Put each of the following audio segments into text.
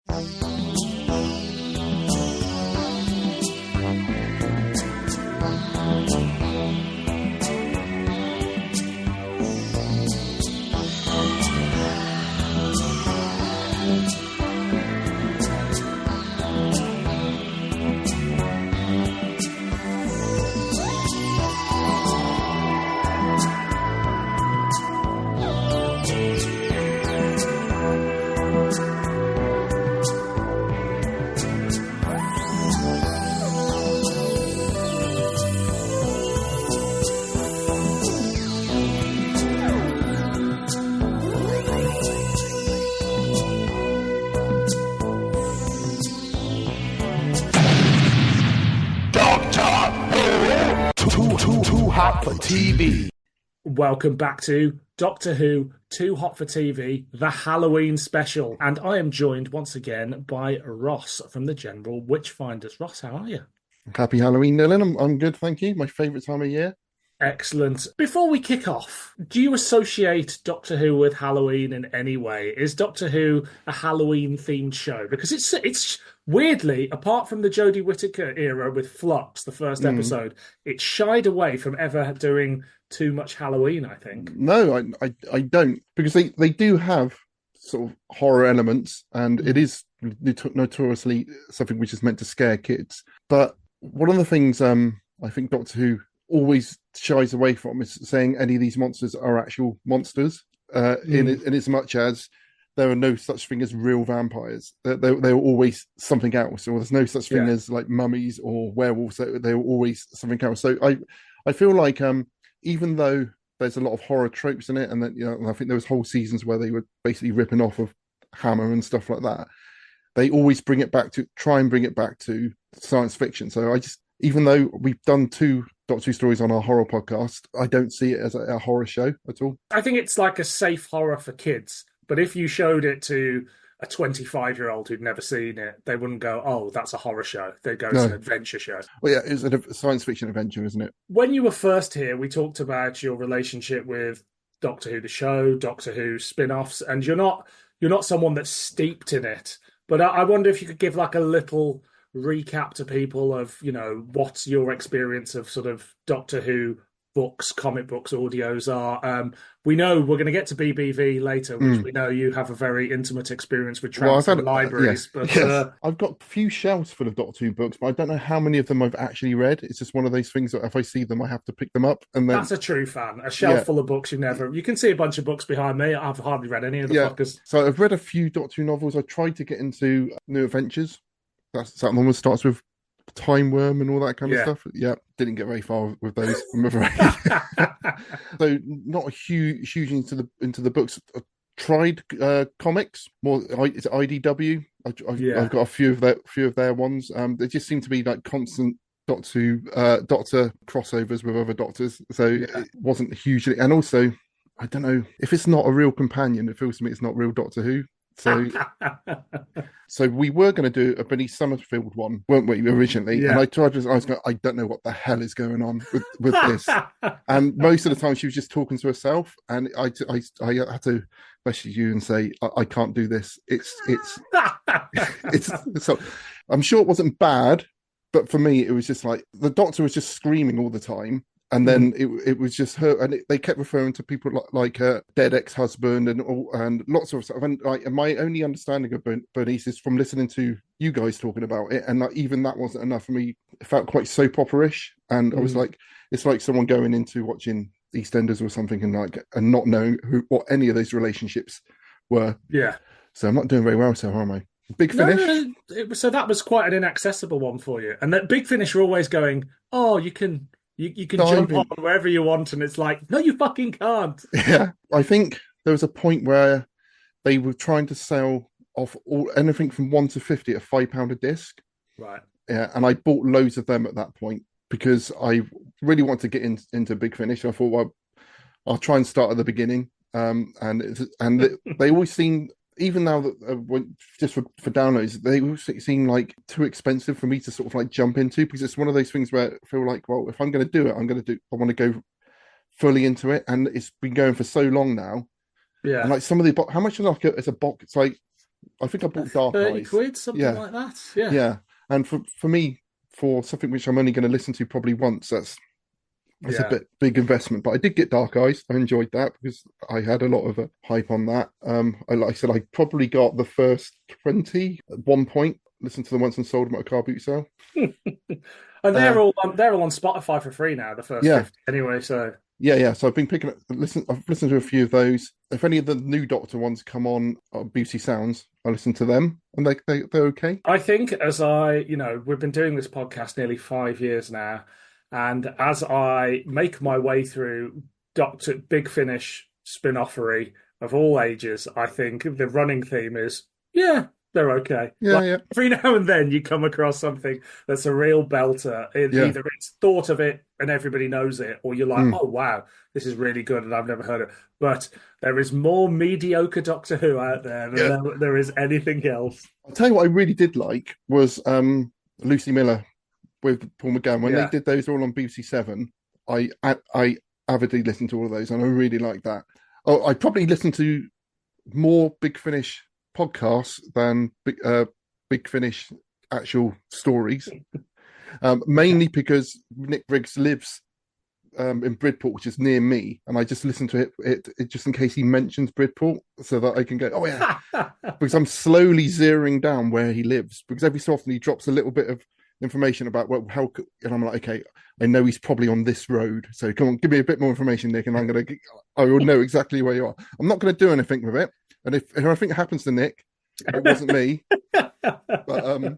Too hot for TV. Welcome back to Doctor Who Too Hot for TV, the Halloween special. And I am joined once again by Ross from the General Witchfinders. Ross, how are you? Happy Halloween, Dylan. I'm good, thank you. My favourite time of year. Excellent. Before we kick off, do you associate Doctor Who with Halloween in any way? Is Doctor Who a Halloween-themed show? Because it's weirdly, apart from the Jodie Whittaker era with Flux, the first episode, it shied away from ever doing too much Halloween, I think. No, I don't. Because they do have sort of horror elements, and it is notoriously something which is meant to scare kids. But one of the things I think Doctor Who always shies away from is saying any of these monsters are actual monsters, in as much as there are no such thing as real vampires. They're always something else, or there's no such thing as like mummies or werewolves. They're always something else. So I feel like even though there's a lot of horror tropes in it, and that, you know, I think there was whole seasons where they were basically ripping off of Hammer and stuff like that, they always try and bring it back to science fiction. So even though we've done 2 Doctor Who stories on our horror podcast, I don't see it as a horror show at all. I think it's like a safe horror for kids. But if you showed it to a 25-year-old who'd never seen it, they wouldn't go, oh, that's a horror show. They'd go, it's an adventure show. Well, yeah, it's a science fiction adventure, isn't it? When you were first here, we talked about your relationship with Doctor Who, the show, Doctor Who spin-offs, and you're not someone that's steeped in it. But I wonder if you could give like a little recap to people of, you know, what's your experience of sort of Doctor Who books, comic books, audios are. We know we're going to get to BBV later, which we know you have a very intimate experience with transfer libraries. Yes, but I've got a few shelves full of Doctor Who books, but I don't know how many of them I've actually read. It's just one of those things that if I see them, I have to pick them up. And then that's a true fan. A shelf full of books you can see a bunch of books behind me. I've hardly read any of the fuckers. So I've read a few Doctor Who novels. I tried to get into New Adventures. That's that one that starts with Time Worm and all that kind of stuff. Yeah, didn't get very far with those, I'm afraid. So not a huge into the books. I tried comics more. It's IDW. I've got a few of their ones. They just seem to be like constant Doctor crossovers with other Doctors. So it wasn't hugely. And also, I don't know if it's not a real companion. It feels to me it's not real Doctor Who. So we were going to do a Benny Summerfield one, weren't we, originally? And I was going, I don't know what the hell is going on with this. And most of the time she was just talking to herself, and I had to message you and say, I can't do this. It's so I'm sure it wasn't bad, but for me it was just like the Doctor was just screaming all the time. And then it was just her, and they kept referring to people like her dead ex-husband and lots of stuff. And like my only understanding of Bernice is from listening to you guys talking about it, and like, even that wasn't enough for me. It felt quite soap opera-ish, and I was like, it's like someone going into watching EastEnders or something and not knowing what any of those relationships were. Yeah. So I'm not doing very well, so am I? Big Finish. So that was quite an inaccessible one for you, and that Big Finish are always going, oh, you can. You can jump on wherever you want, and it's like, no, you fucking can't. Yeah, I think there was a point where they were trying to sell off anything from 1 to 50 at £5 a disc. Right. Yeah, and I bought loads of them at that point because I really wanted to get into Big Finish. I thought, well, I'll try and start at the beginning. And they always seem, even now that just for downloads, they always seem like too expensive for me to sort of like jump into, because it's one of those things where I feel like, well, if I'm going to do it, I want to go fully into it, and it's been going for so long now. Yeah. And like some of the how much is like it's a box? It's like I think I bought Dark 30 Eyes. quid, something like that. Yeah. Yeah. And for me, for something which I'm only going to listen to probably once, that's a bit big investment. But I did get Dark Eyes. I enjoyed that because I had a lot of hype on that. Like I said, I probably got the first 20 at one point. Listened to them once and sold them at a car boot sale. And they're all on Spotify for free now, the first 50 anyway, so yeah. So I've been I've listened to a few of those. If any of the new Doctor ones come on BBC Sounds, I listen to them, and they're okay. I think we've been doing this podcast nearly 5 years now, and as I make my way through Doctor Big Finish spin-offery of all ages, I think the running theme is they're okay. Every now and then you come across something that's a real belter. Either it's thought of it and everybody knows it, or you're like, oh, wow, this is really good and I've never heard it. But there is more mediocre Doctor Who out there than there is anything else. I'll tell you what I really did like was Lucy Miller with Paul McGann. When they did those all on BBC Seven, I avidly listened to all of those and I really liked that. Oh, I probably listened to more Big Finish podcasts than Big Finish actual stories, mainly because Nick Briggs lives in Bridport, which is near me, and I just listen to it just in case he mentions Bridport, so that I can go, oh yeah, because I'm slowly zeroing down where he lives, because every so often he drops a little bit of information about and I'm like, okay, I know he's probably on this road, so come on, give me a bit more information, Nick, and I will know exactly where you are. I'm not going to do anything with it. And if anything happens to Nick, it wasn't me. But,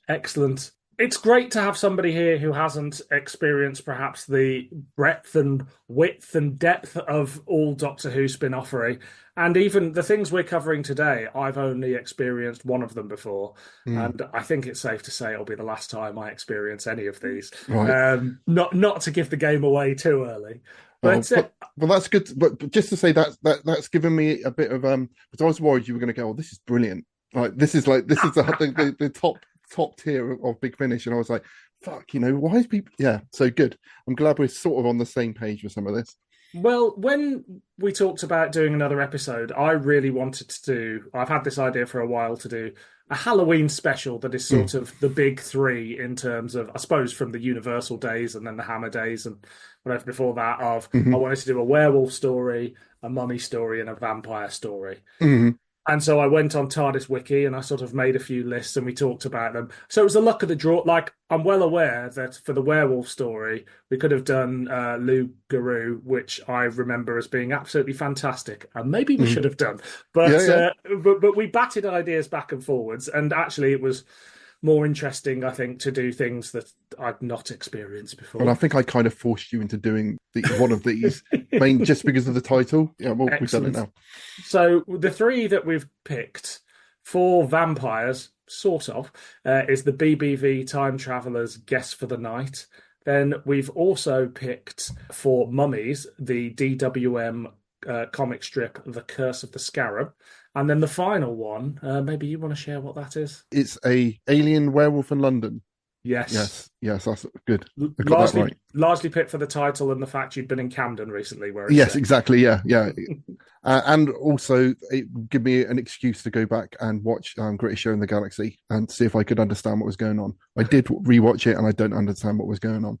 excellent. It's great to have somebody here who hasn't experienced perhaps the breadth and width and depth of all Doctor Who spin-offery. And even the things we're covering today, I've only experienced one of them before. And I think it's safe to say it'll be the last time I experience any of these. Right. Not to give the game away too early. Well, that's good. But just to say that's given me a bit of because I was worried you were going to go, oh, this is brilliant. This is the top tier of Big Finish, and I was like, fuck, why is people? Yeah, so good. I'm glad we're sort of on the same page with some of this. Well, when we talked about doing another episode, I really wanted to do. I've had this idea for a while to do a Halloween special that is sort of the big three in terms of, I suppose, from the Universal days and then the Hammer days and whatever before that. I wanted to do a werewolf story, a mummy story, and a vampire story. And so I went on TARDIS Wiki and I sort of made a few lists and we talked about them. So it was the luck of the draw. Like, I'm well aware that for the werewolf story, we could have done Lou Garou, which I remember as being absolutely fantastic. And maybe we should have done. But, but we batted ideas back and forwards. And actually it was more interesting, I think, to do things that I'd not experienced before. And I think I kind of forced you into doing one of these, just because of the title. Yeah, well, we've done it now. So the three that we've picked for vampires, sort of, is the BBV Time Travelers Guest for the Night. Then we've also picked for mummies the DWM comic strip, The Curse of the Scarab. And then the final one, maybe you want to share what that is? It's a Alien Werewolf in London. Yes, that's good. I got that right. Largely picked for the title and the fact you'd been in Camden recently. Yes, exactly. Yeah. And also, it gave me an excuse to go back and watch Greatest Show in the Galaxy and see if I could understand what was going on. I did rewatch it, and I don't understand what was going on.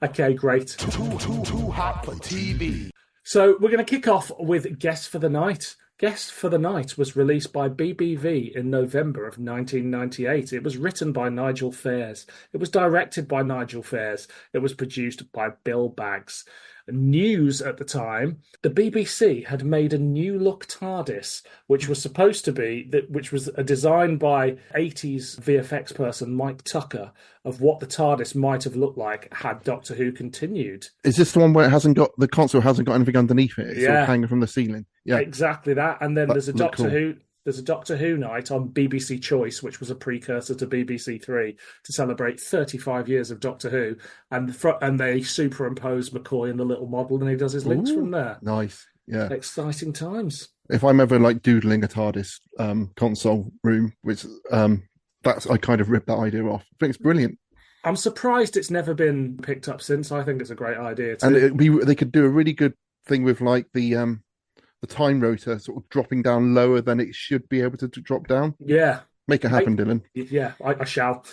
Okay, great. Too hot for TV. So we're going to kick off with Guest for the Night. Guest for the Night was released by BBV in November of 1998. It was written by Nigel Fairs. It was directed by Nigel Fairs. It was produced by Bill Baggs. News at the time, the BBC had made a new look TARDIS, which was supposed to be which was a design by 80s VFX person Mike Tucker of what the TARDIS might have looked like had Doctor Who continued. Is this the one where the console hasn't got anything underneath it? It's sort of hanging from the ceiling. Yeah, exactly that. And then there's a Doctor Who. There's a Doctor Who night on BBC Choice, which was a precursor to BBC Three, to celebrate 35 years of Doctor Who, and they superimpose McCoy in the little model, and he does his links from there. Nice, yeah, exciting times. If I'm ever doodling a TARDIS console room, which I kind of ripped that idea off. I think it's brilliant. I'm surprised it's never been picked up since. I think it's a great idea too. And they could do a really good thing with the the time rotor sort of dropping down lower than it should be able to drop down. Yeah. Make it happen, Dylan. Yeah, I shall.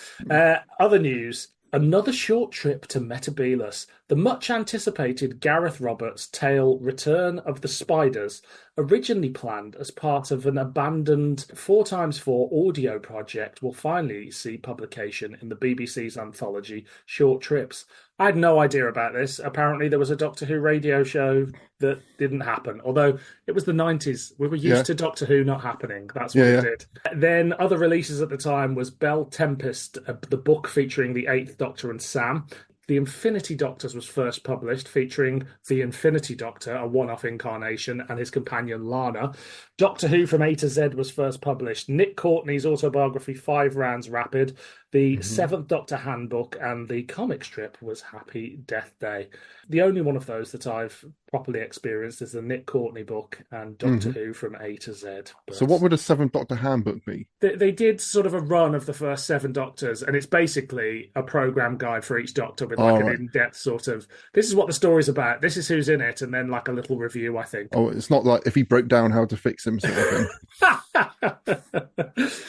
Other news. Another short trip to Metabelus. The much-anticipated Gareth Roberts tale Return of the Spiders, originally planned as part of an abandoned 4x4 audio project, will finally see publication in the BBC's anthology Short Trips. I had no idea about this. Apparently there was a Doctor Who radio show that didn't happen, although it was the 90s. We were used to Doctor Who not happening. That's what it did. Then other releases at the time was Bell Tempest, the book featuring the 8th Doctor and Sam. The Infinity Doctors was first published, featuring the Infinity Doctor, a one-off incarnation, and his companion Lana. Doctor Who from A to Z was first published. Nick Courtney's autobiography, 5 Rounds Rapid. The 7th Doctor Handbook, and the comic strip was Happy Death Day. The only one of those that I've properly experienced is the Nick Courtney book and Doctor Who from A to Z. But so what would a 7th Doctor Handbook be? They did sort of a run of the first 7 Doctors, and it's basically a program guide for each Doctor with an in-depth sort of, this is what the story's about, this is who's in it, and then like a little review, I think. Oh, it's not like if he broke down how to fix him sort of thing.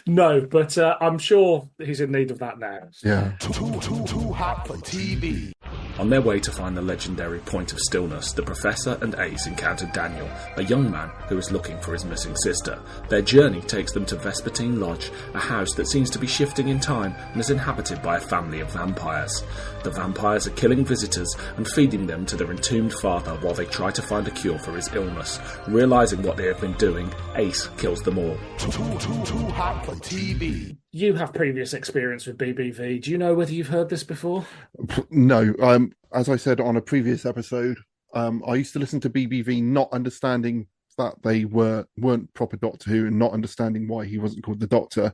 No, but I'm sure he's in need of that now. Yeah. Too hot for TV. On their way to find the legendary Point of Stillness, the Professor and Ace encounter Daniel, a young man who is looking for his missing sister. Their journey takes them to Vespertine Lodge, a house that seems to be shifting in time and is inhabited by a family of vampires. The vampires are killing visitors and feeding them to their entombed father while they try to find a cure for his illness. Realising what they have been doing, Ace kills them all. Too hot for TV. You have previous experience with BBV. Do you know whether you've heard this before? No. As I said on a previous episode, I used to listen to BBV not understanding that they weren't proper Doctor Who and not understanding why he wasn't called the Doctor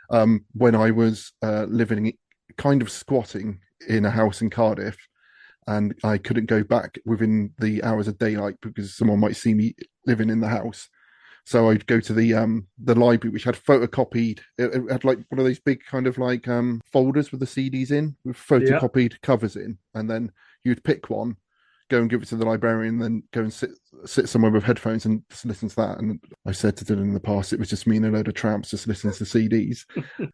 when I was living, kind of squatting in a house in Cardiff, and I couldn't go back within the hours of daylight because someone might see me living in the house. So I'd go to the library, which had photocopied. It had like one of those big kind of like folders with the CDs in, with photocopied covers in, and then you'd pick one, go and give it to the librarian, then go and sit somewhere with headphones and just listen to that. And I said to Dylan in the past, it was just me and a load of tramps just listening to CDs.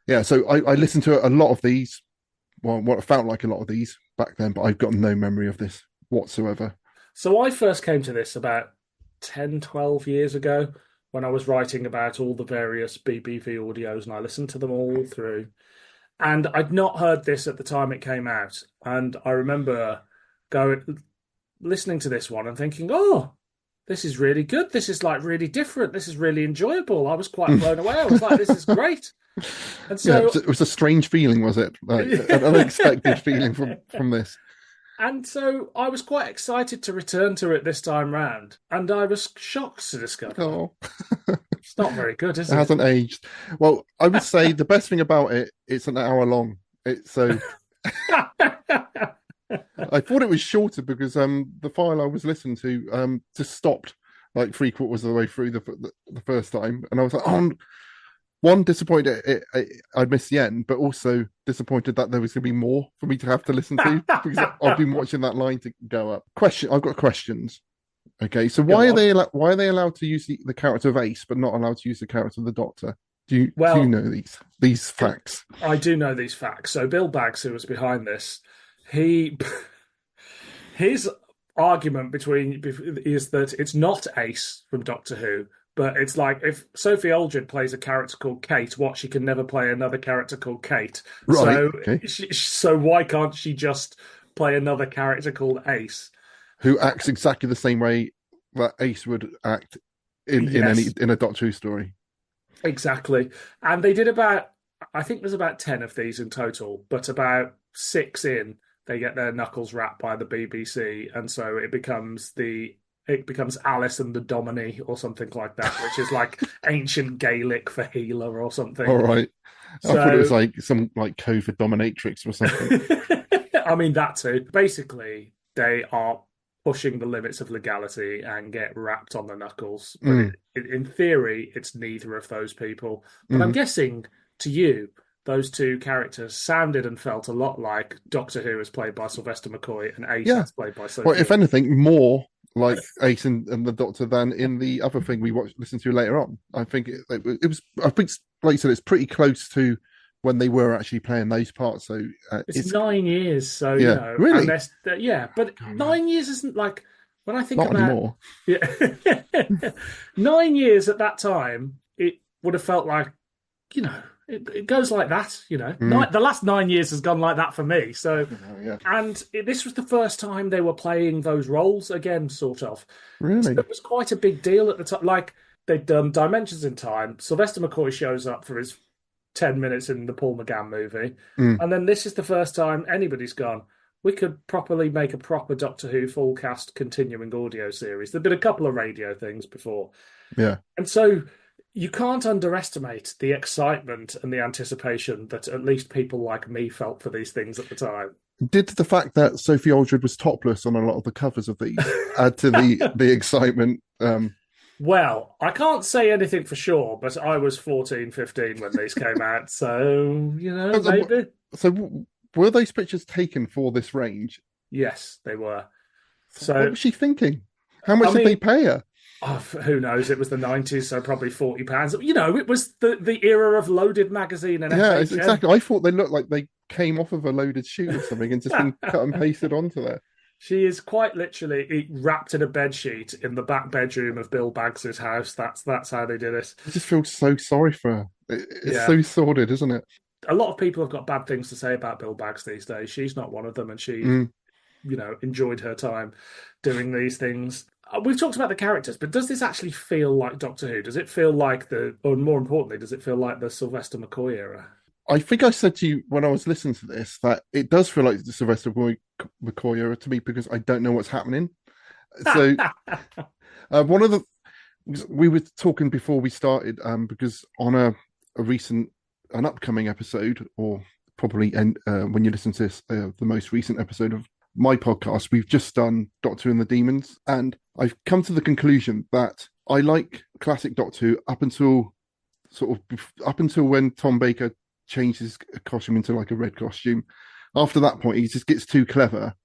Yeah, so I listened to a lot of these. Well, what felt like a lot of these back then, but I've got no memory of this whatsoever. So I first came to this about 10, 12 years ago, when I was writing about all the various BBV audios, and I listened to them all through. And I'd not heard this at the time it came out. And I remember listening to this one and thinking, oh, this is really good. This is like really different. This is really enjoyable. I was quite blown away. I was like, this is great. And so it was a strange feeling, was it? Like, an unexpected feeling from this. And so I was quite excited to return to it this time round, and I was shocked to discover it's not very good, is it? It hasn't aged. Well, I would say the best thing about it's an hour long. It's so. I thought it was shorter because the file I was listening to just stopped like 3/4 of the way through the first time, and I was like, oh. One, disappointed I missed the end, but also disappointed that there was going to be more for me to have to listen to because I've been watching that line to go up. I've got questions. Okay, so why are they allowed to use the character of Ace, but not allowed to use the character of the Doctor? Do you know these facts? I do know these facts. So Bill Baggs, who was behind this, his argument is that it's not Ace from Doctor Who. But it's like if Sophie Aldred plays a character called Kate, she can never play another character called Kate. Right. So why can't she just play another character called Ace, who acts exactly the same way that Ace would act in a Doctor Who story? Exactly. And they did I think there's about 10 of these in total, but about 6 in, they get their knuckles rapped by the BBC, and so it becomes Alice and the Dominie or something like that, which is like ancient Gaelic for healer or something. All right. I thought it was like some like code for dominatrix or something. I mean, that too. Basically, they are pushing the limits of legality and get rapped on the knuckles. But in theory, it's neither of those people. But I'm guessing to you, those two characters sounded and felt a lot like Doctor Who is played by Sylvester McCoy and Ace is played by Sophie. Well, if anything, more like Ace and the Doctor than in the other thing we listened to later on. I think it was. I think, like you said, it's pretty close to when they were actually playing those parts. So it's 9 years. So yeah, you know, really, but 9 years isn't like when I think not about anymore. Yeah, 9 years at that time, it would have felt like, you know, it goes like that. You know, the last 9 years has gone like that for me. So, and this was the first time they were playing those roles again, sort of. Really, so it was quite a big deal at the time. Like they'd done Dimensions in Time. Sylvester McCoy shows up for his 10 minutes in the Paul McGann movie, and then this is the first time anybody's gone, we could properly make a proper Doctor Who full cast continuing audio series. There've been a couple of radio things before. Yeah. And so you can't underestimate the excitement and the anticipation that at least people like me felt for these things at the time. Did the fact that Sophie Aldred was topless on a lot of the covers of these add to the excitement? Well, I can't say anything for sure, but I was 14, 15 when these came out. So, you know, maybe. So were those pictures taken for this range? Yes, they were. So what was she thinking? How much did they pay her? Oh, who knows? It was the 90s, so probably £40. You know, it was the era of Loaded magazine and yeah, FHM. exactly. I thought they looked like they came off of a loaded shoot or something and just been cut and pasted onto there. She is quite literally wrapped in a bedsheet in the back bedroom of Bill Baggs's house. That's how they did it. I just feel so sorry for her. It's so sordid, isn't it? A lot of people have got bad things to say about Bill Baggs these days. She's not one of them, and she, you know, enjoyed her time doing these things. We've talked about the characters, but does this actually feel like Doctor Who? Does it feel like or more importantly, does it feel like the Sylvester McCoy era? I think I said to you when I was listening to this that it does feel like the Sylvester McCoy era to me because I don't know what's happening. So one of we were talking before we started because on an upcoming episode, or probably when you listen to this, the most recent episode of my podcast, we've just done Doctor and the Demons, and I've come to the conclusion that I like classic Doctor Who up until when Tom Baker changed his costume into like a red costume. After that point, he just gets too clever,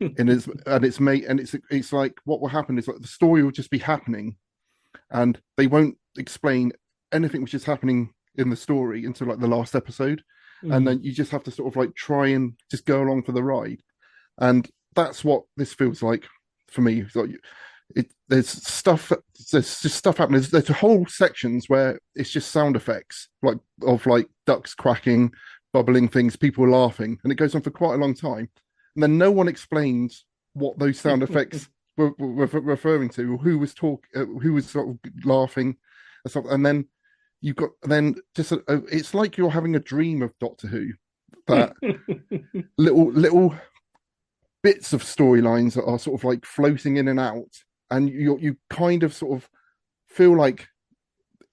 it's like what will happen is like the story will just be happening, and they won't explain anything which is happening in the story until like the last episode, and then you just have to sort of like try and just go along for the ride. And that's what this feels like for me. It's like there's just stuff happening. There's whole sections where it's just sound effects, like of like ducks quacking, bubbling things, people laughing, and it goes on for quite a long time. And then no one explains what those sound effects were referring to, or who was sort of laughing, and stuff. And then you've got it's like you're having a dream of Doctor Who. That little bits of storylines that are sort of like floating in and out, and you kind of sort of feel like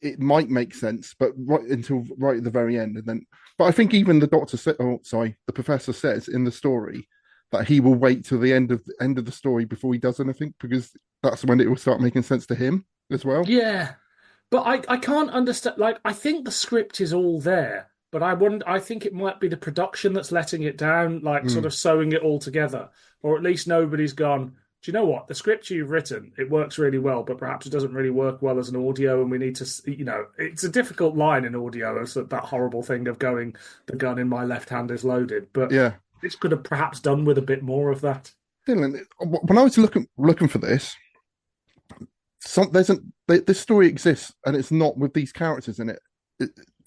it might make sense, but right at the very end, and then. But I think even the the professor says in the story that he will wait till the end of the story before he does anything, because that's when it will start making sense to him as well. Yeah, but I can't understand. Like, I think the script is all there. But I think it might be the production that's letting it down, like sort of sewing it all together. Or at least nobody's gone, do you know what? The script you've written, it works really well, but perhaps it doesn't really work well as an audio, and we need to, you know, it's a difficult line in audio, as that horrible thing of going, the gun in my left hand is loaded. But yeah, this could have perhaps done with a bit more of that. Dylan, when I was looking for this, this story exists, and it's not with these characters in it.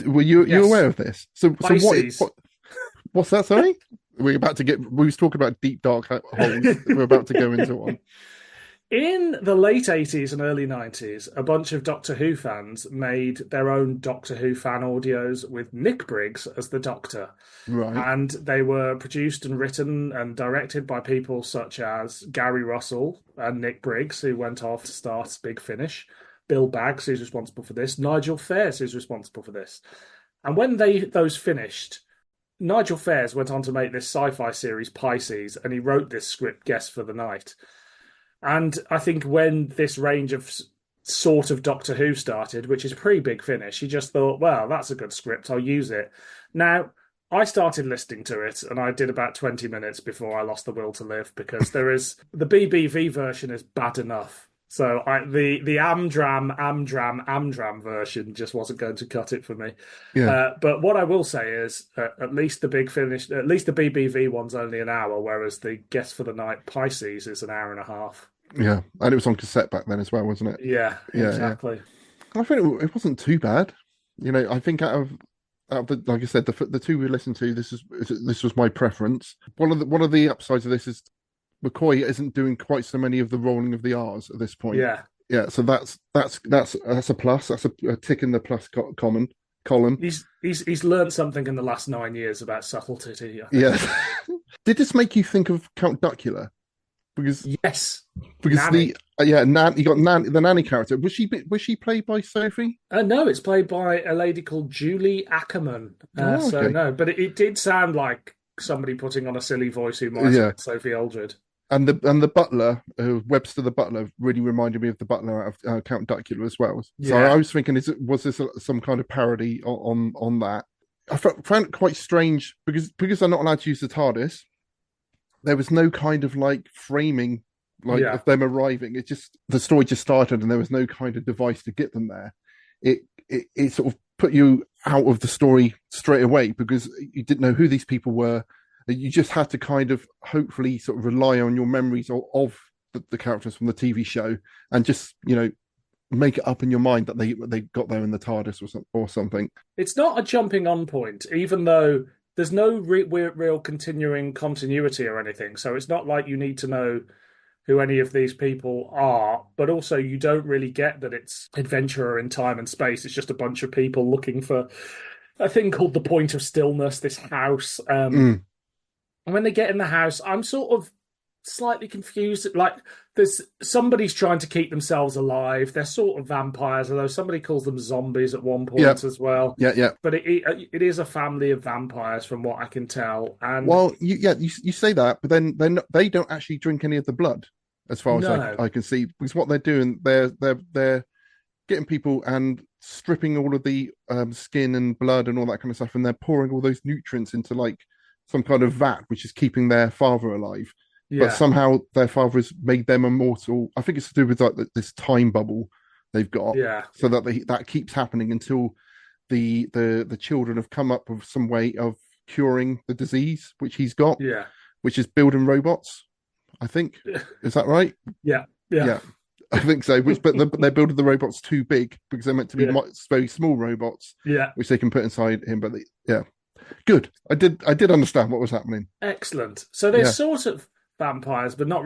Were you aware of this? So what's that? Sorry, we was talking about deep dark holes. We're about to go into one. In the late 80s and early 90s, a bunch of Doctor Who fans made their own Doctor Who fan audios with Nick Briggs as the Doctor. Right. And they were produced and written and directed by people such as Gary Russell and Nick Briggs, who went off to start Big Finish, Bill Baggs, who's responsible for this, Nigel Fairs, who's responsible for this. And when those finished, Nigel Fairs went on to make this sci-fi series, Pisces, and he wrote this script, Guest for the Night. And I think when this range of sort of Doctor Who started, which is pre-Big Finish, he just thought, well, that's a good script, I'll use it. Now, I started listening to it, and I did about 20 minutes before I lost the will to live, because the BBV version is bad enough. So the Amdram version just wasn't going to cut it for me. Yeah. But what I will say is, at least the BBV one's only an hour, whereas the Guest for the Night Pisces is an hour and a half. Yeah, and it was on cassette back then as well, wasn't it? Yeah, exactly. Yeah. I think it wasn't too bad. I think out of the, like I said, the two we listened to, this was my preference. One of the upsides of this is McCoy isn't doing quite so many of the rolling of the R's at this point. Yeah. So that's a plus. That's a tick in the plus column. He's learned something in the last 9 years about subtlety. Yeah. Did this make you think of Count Duckula? Because Nanny. You got the nanny character. Was she played by Sophie? No, it's played by a lady called Julie Ackerman. Okay. So no, but it did sound like somebody putting on a silly voice who might have been Sophie Aldred. And the butler, Webster the butler, really reminded me of the butler out of Count Duckula as well. So I was thinking, was this some kind of parody on that? I found it quite strange because they're not allowed to use the TARDIS. There was no kind of like framing, of them arriving. It just, the story just started, and there was no kind of device to get them there. It sort of put you out of the story straight away because you didn't know who these people were. You just had to kind of hopefully sort of rely on your memories of the characters from the TV show, and just make it up in your mind that they got there in the TARDIS or something. It's not a jumping on point, even though there's no real continuing continuity or anything. So it's not like you need to know who any of these people are, but also you don't really get that it's adventurer in time and space. It's just a bunch of people looking for a thing called the Point of Stillness, this house. And when they get in the house, I'm sort of slightly confused. Like, somebody's trying to keep themselves alive. They're sort of vampires, although somebody calls them zombies at one point as well. Yeah. But it is a family of vampires, from what I can tell. And you say that, but then they don't actually drink any of the blood, as far as I can see, because what they're doing, they're getting people and stripping all of the skin and blood and all that kind of stuff, and they're pouring all those nutrients into like some kind of vat, which is keeping their father alive. Yeah. But somehow their father has made them immortal. I think it's to do with like this time bubble they've got. Yeah. So that keeps happening until the children have come up with some way of curing the disease which he's got. Yeah. Which is building robots, I think. Is that right? Yeah. I think so. But they're building the robots too big because they're meant to be very small robots. Yeah. Which they can put inside him. But good. I did understand what was happening. Excellent. So they're sort of vampires, but not.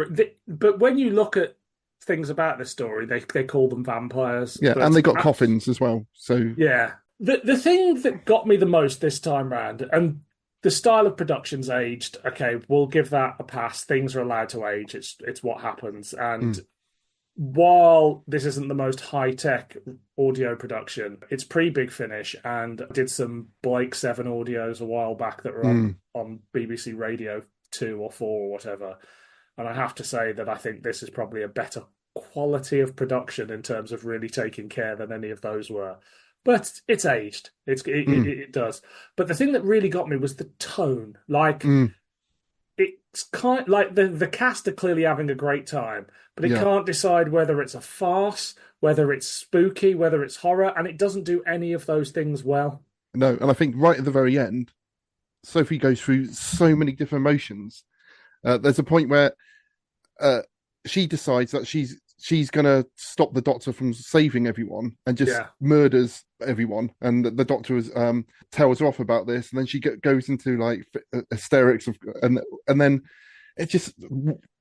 But when you look at things about this story, they call them vampires. Yeah, and they got coffins as well. So yeah, the thing that got me the most this time round, and the style of production's aged. Okay, we'll give that a pass. Things are allowed to age. It's what happens. And while this isn't the most high tech audio production, it's pre-Big Finish, and I did some Blake 7 audios a while back that were on BBC Radio 2 or 4 or whatever, and I have to say that I think this is probably a better quality of production in terms of really taking care than any of those were. But it's aged. It does. But the thing that really got me was the tone. Like it's kind of like the cast are clearly having a great time, but it can't decide whether it's a farce, whether it's spooky, whether it's horror, and it doesn't do any of those things well. No, and I think right at the very end, Sophie goes through so many different emotions. There's a point where she decides that she's going to stop the Doctor from saving everyone and just murders everyone. And the Doctor tells her off about this, and then she goes into like hysterics and then it just,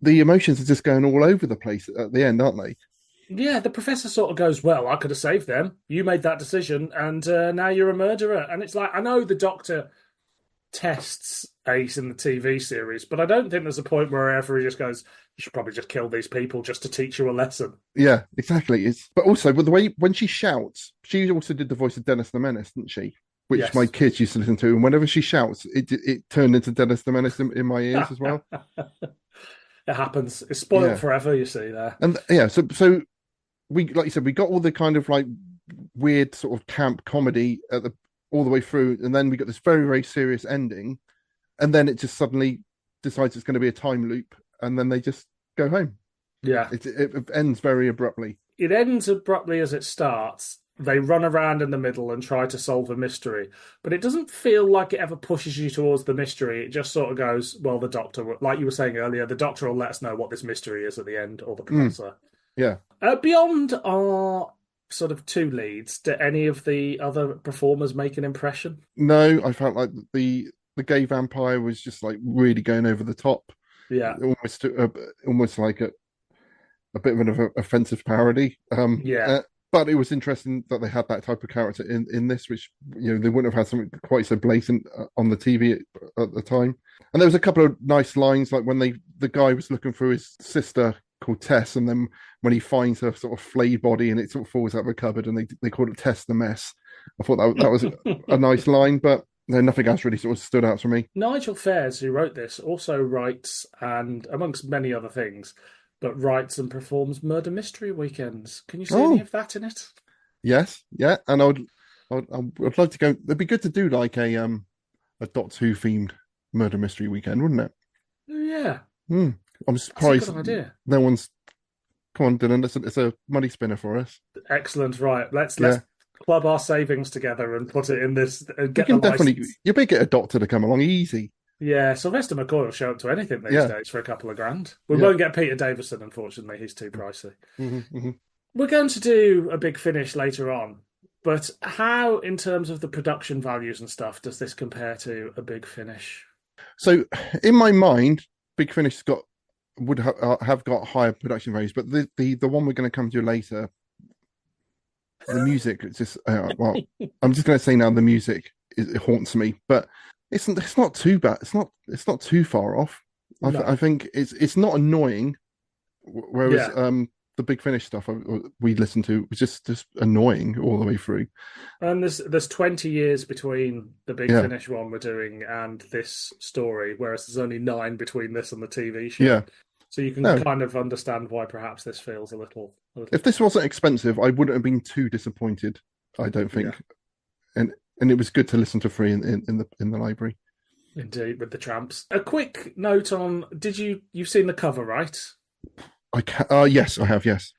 the emotions are just going all over the place at the end, aren't they? Yeah, the Professor sort of goes, well, I could have saved them. You made that decision, and now you're a murderer. And it's like, I know the Doctor tests Ace in the TV series, but I don't think there's a point where ever he just goes, you should probably just kill these people just to teach you a lesson. Yeah, exactly. But also with the way when she shouts, she also did the voice of Dennis the Menace, didn't she? Which my kids used to listen to, and whenever she shouts, it turned into Dennis the Menace in my ears as well. It happens. It's spoiled forever, you see there. And so we, like you said, we got all the kind of like weird sort of camp comedy all the way through, and then we got this very, very serious ending, and then it just suddenly decides it's going to be a time loop, and then they just go home. Yeah. It ends very abruptly. It ends abruptly as it starts. They run around in the middle and try to solve a mystery, but it doesn't feel like it ever pushes you towards the mystery. It just sort of goes, well, the Doctor, like you were saying earlier, the Doctor will let us know what this mystery is at the end, or the Professor. Yeah. Beyond our sort of two leads, do any of the other performers make an impression? No, I felt like the gay vampire was just like really going over the top. Yeah. Almost like a bit of an offensive parody. But it was interesting that they had that type of character in this, which, you know, they wouldn't have had something quite so blatant on the TV at the time. And there was a couple of nice lines, like when the guy was looking for his sister called Tess, and then when he finds her sort of flayed body and it sort of falls out of a cupboard, and they called it Tess the Mess. I thought that was a nice line, but no, nothing else really sort of stood out for me. Nigel Fairs, who wrote this, also writes, and amongst many other things, but writes and performs Murder Mystery Weekends. Can you see any of that in it? Yes, yeah, and I'd like to go. It'd be good to do like a Doctor Who themed Murder Mystery Weekend, wouldn't it? Yeah. I'm surprised. That's a good idea. No one's. Come on, Dylan. It's a money spinner for us. Excellent. Right, let's club our savings together and put it in this. And get you can the definitely. license. You better get a doctor to come along easy. Yeah, Sylvester McCoy will show up to anything these days for a couple of grand. We won't get Peter Davison, unfortunately. He's too pricey. We're going to do a big finish later on, but how, in terms of the production values and stuff, does this compare to a Big Finish? So, in my mind, Big Finish would have got higher production values, but the one we're going to come to later, the music, it's just well, I'm just going to say now, the music it haunts me, but it's not too bad. It's not too far off. I think it's not annoying, whereas the Big Finish stuff we listened to was just annoying all the way through. And there's 20 years between the Big Finish one we're doing and this story, whereas there's only 9 between this and the TV show. Yeah. So you can kind of understand why perhaps this feels a little. If this wasn't expensive, I wouldn't have been too disappointed, I don't think. Yeah. And it was good to listen to free in the library. Indeed, with the Tramps. A quick note on: you've seen the cover, right? Yes, I have. Yes.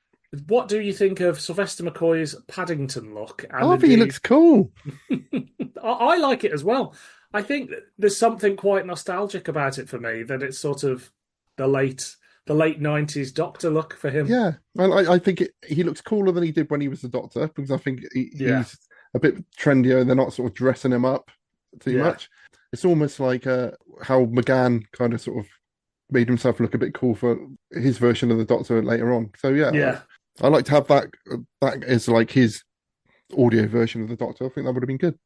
What do you think of Sylvester McCoy's Paddington look? I think he looks cool. I like it as well. I think there's something quite nostalgic about it for me. That it's sort of the late 90s Doctor look for him. Yeah, well, I think he looks cooler than he did when he was the Doctor, because I think he's a bit trendier. They're not sort of dressing him up too much. It's almost like how McGann kind of sort of made himself look a bit cool for his version of the Doctor later on. So I like to have that as like his audio version of the Doctor. I think that would have been good.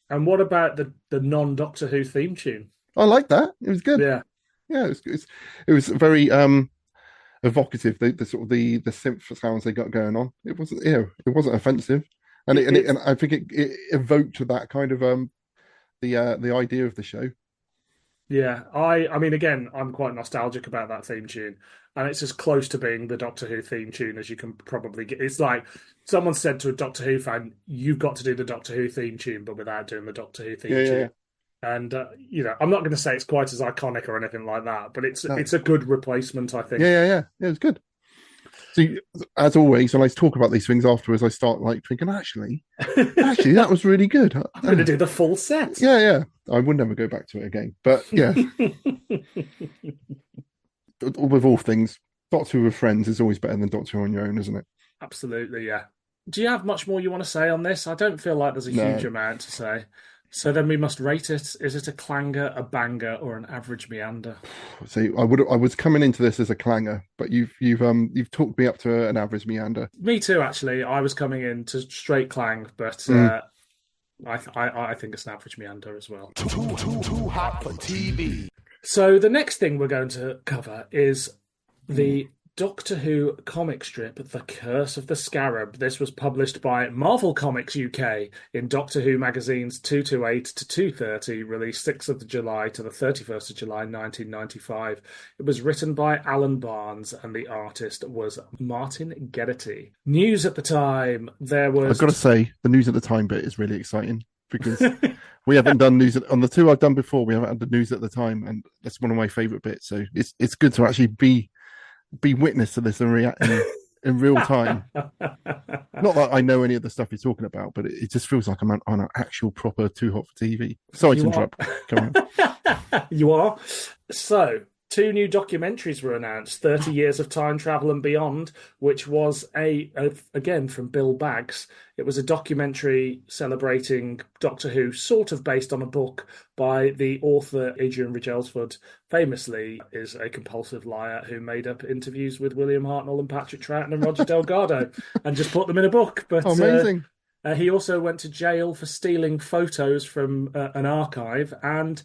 And what about the non-Doctor Who theme tune? I like that. It was good. Yeah, it was very evocative. The sort of the synth sounds they got going on. It wasn't offensive. And and I think it evoked that kind of the idea of the show. Yeah, I mean, again, I'm quite nostalgic about that theme tune, and it's as close to being the Doctor Who theme tune as you can probably get. It's like someone said to a Doctor Who fan, "You've got to do the Doctor Who theme tune, but without doing the Doctor Who theme tune." Yeah. And I'm not going to say it's quite as iconic or anything like that, but it's a good replacement, I think. Yeah, it was good. See, as always, when I talk about these things afterwards, I start like thinking, actually, that was really good. I'm going to do the full set. Yeah. I would never go back to it again. But yeah, with all things, Doctor Who with friends is always better than Doctor Who on your own, isn't it? Absolutely, yeah. Do you have much more you want to say on this? I don't feel like there's a huge amount to say. So then we must rate it. Is it a clanger, a banger, or an average meander? See, I was coming into this as a clanger, but you've talked me up to an average meander. Me too, actually. I was coming in to straight clang, but I think it's an average meander as well. Too hot for TV. So the next thing we're going to cover is the Doctor Who comic strip, The Curse of the Scarab. This was published by Marvel Comics UK in Doctor Who magazines 228 to 230, released 6th of July to the 31st of July 1995. It was written by Alan Barnes and the artist was Martin Geraghty. News at the time, there was... I've got to say, the news at the time bit is really exciting. because we haven't done news on the two I've done before. We haven't had the news at the time, and that's one of my favourite bits. So it's good to actually be witness to this and react in real time. Not that I know any of the stuff you're talking about, but it just feels like I'm on an actual proper Too Hot for TV. Sorry to interrupt. Come on. You are. So, 2 new documentaries were announced, 30 Years of Time Travel and Beyond, which was, again, from Bill Baggs. It was a documentary celebrating Doctor Who, sort of based on a book by the author Adrian Ridgelsford, famously is a compulsive liar who made up interviews with William Hartnell and Patrick Troughton and Roger Delgado and just put them in a book. But amazing. He also went to jail for stealing photos from an archive and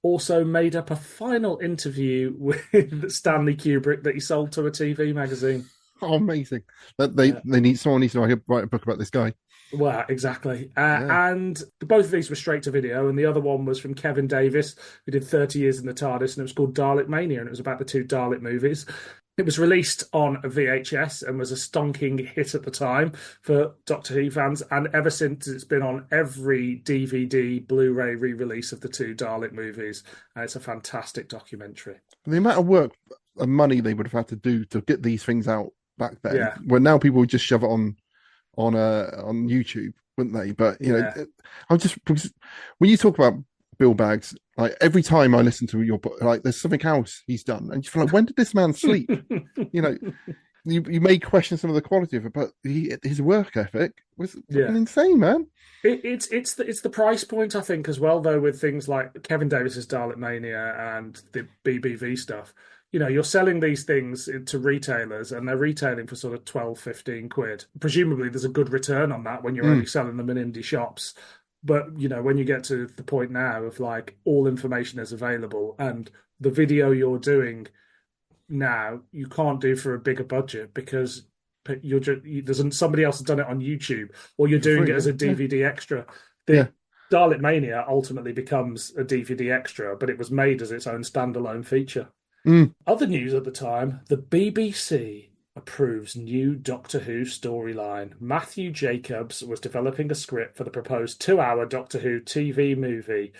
also made up a final interview with Stanley Kubrick that he sold to a TV magazine. Oh, amazing! Someone needs to write a book about this guy. Well, exactly. And both of these were straight to video, and the other one was from Kevin Davis, who did 30 Years in the TARDIS, and it was called Dalek Mania, and it was about the 2 Dalek movies. It was released on VHS and was a stonking hit at the time for Doctor Who fans, and ever since it's been on every DVD, Blu-ray re-release of the 2 Dalek movies, and it's a fantastic documentary. The amount of work and money they would have had to do to get these things out back then, where now people would just shove it on YouTube, wouldn't they? But because when you talk about Bill Baggs, like every time I listen to your book, like there's something else he's done, and you feel like, when did this man sleep? You may question some of the quality of it, but his work ethic was insane, man. It's the price point, I think, as well, though, with things like Kevin Davis's Dalek Mania and the BBV stuff. You're selling these things to retailers, and they're retailing for sort of 12, 15 quid. Presumably, there's a good return on that when you're only selling them in indie shops. But, when you get to the point now of like all information is available, and the video you're doing now, you can't do for a bigger budget because somebody else has done it on YouTube, or you're doing it as a DVD extra. Dalek Mania ultimately becomes a DVD extra, but it was made as its own standalone feature. Other news at the time, the BBC approves new Doctor Who storyline. Matthew Jacobs was developing a script for the proposed 2-hour Doctor Who TV movie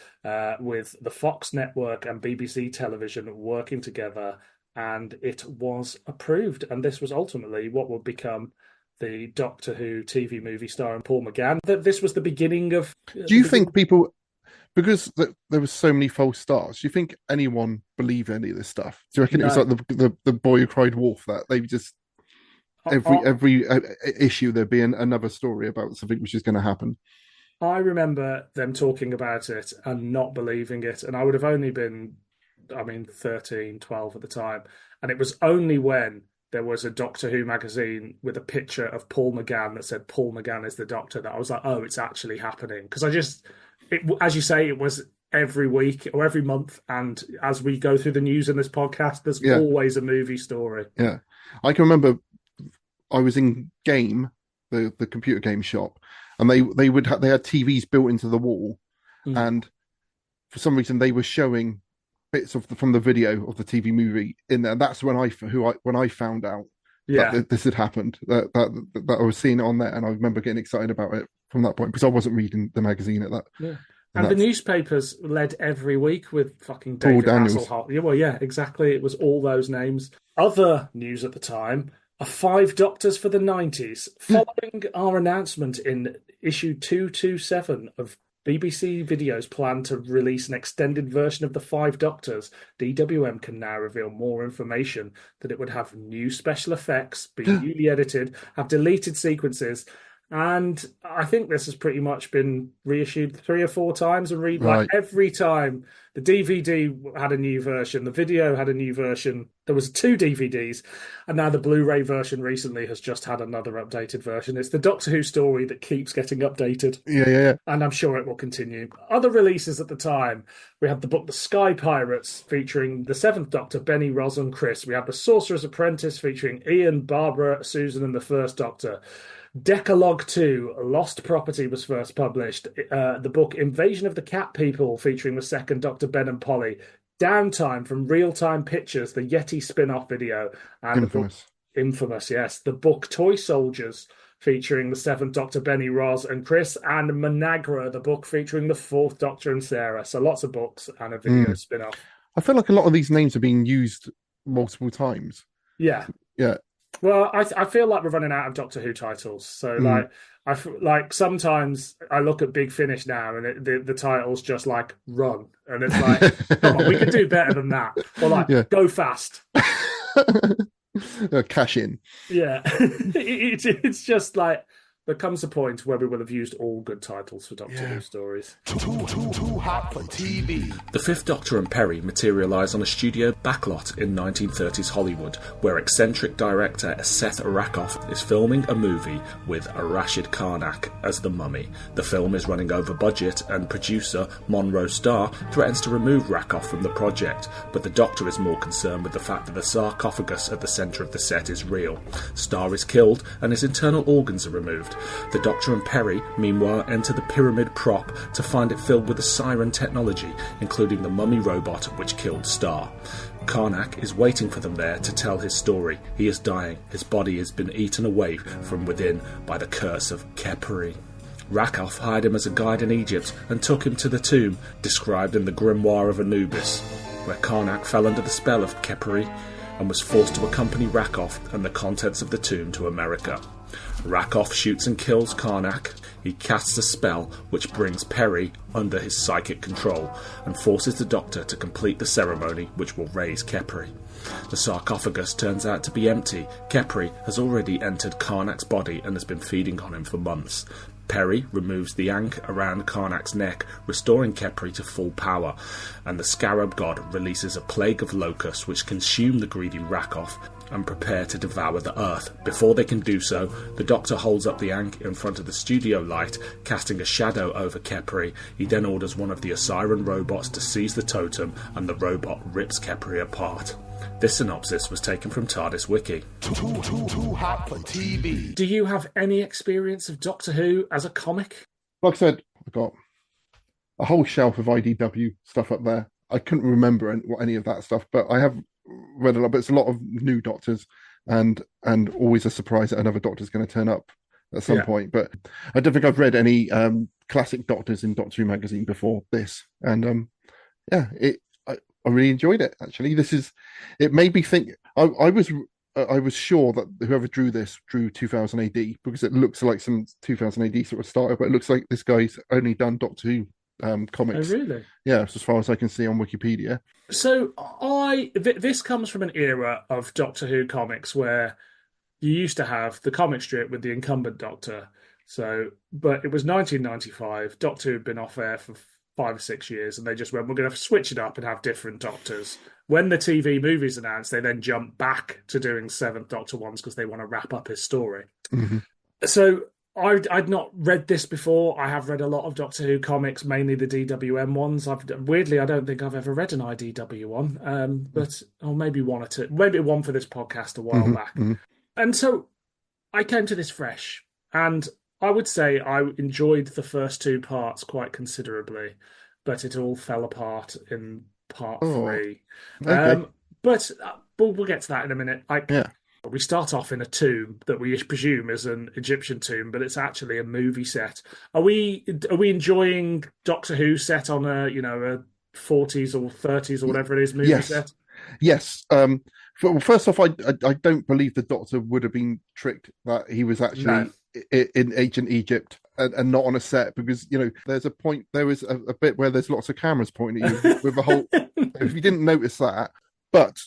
with the Fox network and BBC television working together, and it was approved. And this was ultimately what would become the Doctor Who TV movie starring Paul McGann. This was the beginning of... Do you think people... Because there was so many false starts, do you think anyone believed any of this stuff? Do you reckon it was like the boy who cried wolf, that they just... Every issue there'd be another story about something which is going to happen? I remember them talking about it and not believing it, and I would have only been 13, 12 at the time, and it was only when there was a Doctor Who magazine with a picture of Paul McGann that said Paul McGann is the Doctor that I was like, oh, it's actually happening. Because as you say, it was every week or every month, and as we go through the news in this podcast, there's always a movie story. Yeah, I can remember I was in Game, the computer game shop, and they had TVs built into the wall, and for some reason they were showing bits from the video of the TV movie in there. That's when I found out that this had happened. That I was seeing it on there, and I remember getting excited about it from that point because I wasn't reading the magazine at that. Yeah. And the newspapers led every week with fucking David Hasselhoff. Well, yeah, exactly. It was all those names. Other news at the time are 5 Doctors for the 90s. Following our announcement in issue 227 of BBC Video's plan to release an extended version of the 5 Doctors, DWM can now reveal more information, that it would have new special effects, be newly edited, have deleted sequences, and I think this has pretty much been reissued 3 or 4 times and like every time the DVD had a new version, the video had a new version, there was 2 DVDs, and now the Blu-ray version recently has just had another updated version. It's the Doctor Who story that keeps getting updated. Yeah. And I'm sure it will continue. Other releases at the time, we had the book The Sky Pirates featuring the 7th Doctor, Benny, Ros and Chris. We had The Sorcerer's Apprentice featuring Ian, Barbara, Susan and the First Doctor. Decalogue 2, Lost Property was first published. The book Invasion of the Cat People featuring the 2nd Doctor, Ben and Polly. Downtime from Real Time Pictures, the Yeti spin-off video. And Infamous, yes. The book Toy Soldiers featuring the 7th Doctor Benny, Roz and Chris, and Managra, the book featuring the 4th Doctor and Sarah. So lots of books and a video spin-off. I feel like a lot of these names are being used multiple times. Yeah. Well, I feel like we're running out of Doctor Who titles. So, like sometimes I look at Big Finish now, and the title's just like "Run," and it's like, come on, we could do better than that. Or like, "Go fast." Cash in. Yeah, it's just like there comes a point where we will have used all good titles for Doctor Who stories. Too hot for TV. The 5th Doctor and Peri materialise on a studio backlot in 1930s Hollywood, where eccentric director Seth Rakoff is filming a movie with Rashid Karnak as the mummy. The film is running over budget, and producer Monroe Starr threatens to remove Rakoff from the project, but the Doctor is more concerned with the fact that the sarcophagus at the centre of the set is real. Starr is killed, and his internal organs are removed. The Doctor and Peri, meanwhile, enter the pyramid prop to find it filled with the siren technology, including the mummy robot which killed Starr. Karnak is waiting for them there to tell his story. He is dying. His body has been eaten away from within by the curse of Khepri. Rakoff hired him as a guide in Egypt and took him to the tomb, described in the Grimoire of Anubis, where Karnak fell under the spell of Khepri and was forced to accompany Rakoff and the contents of the tomb to America. Rakoff shoots and kills Karnak. He casts a spell which brings Peri under his psychic control and forces the Doctor to complete the ceremony which will raise Khepri. The sarcophagus turns out to be empty. Khepri has already entered Karnak's body and has been feeding on him for months. Peri removes the ankh around Karnak's neck, restoring Khepri to full power, and the Scarab god releases a plague of locusts which consume the greedy Rakoff and prepare to devour the earth. Before they can do so, the Doctor holds up the ankh in front of the studio light, casting a shadow over Khepri. He then orders one of the Osiren robots to seize the totem, and the robot rips Khepri apart. This synopsis was taken from TARDIS Wiki. Too hot for TV. Do you have any experience of Doctor Who as a comic? Like I said, I've got a whole shelf of IDW stuff up there. I couldn't remember any of that stuff, but I have read a lot. But it's a lot of new Doctors, and always a surprise that another Doctor's going to turn up at some point. But I don't think I've read any classic Doctors in Doctor Who magazine before this, and I really enjoyed it. Actually, it made me think. I was sure that whoever drew this drew 2000 AD because it looks like some 2000 AD sort of starter, but it looks like this guy's only done Doctor Who comics. Oh, really? Yeah, as far as I can see on Wikipedia. So this comes from an era of Doctor Who comics where you used to have the comic strip with the incumbent Doctor. But it was 1995. Doctor Who had been off air for 5 or 6 years, and they just went, we're going to switch it up and have different Doctors. When the TV movie's announced, they then jump back to doing 7th Doctor ones because they want to wrap up his story. Mm-hmm. So I'd not read this before. I have read a lot of Doctor Who comics, mainly the DWM ones. Weirdly, I don't think I've ever read an IDW one, but maybe one or two. Maybe one for this podcast a while back. Mm-hmm. And so I came to this fresh, and I would say I enjoyed the first 2 parts quite considerably, but it all fell apart in part 3. Okay. But we'll get to that in a minute. We start off in a tomb that we presume is an Egyptian tomb, but it's actually a movie set. Are we enjoying Doctor Who set on a 40s or 30s or whatever it is movie set? Yes. First off, I don't believe the Doctor would have been tricked that he was actually in ancient Egypt and not on a set, because there's a point. There is a bit where there's lots of cameras pointing at you with a whole. If you didn't notice that, but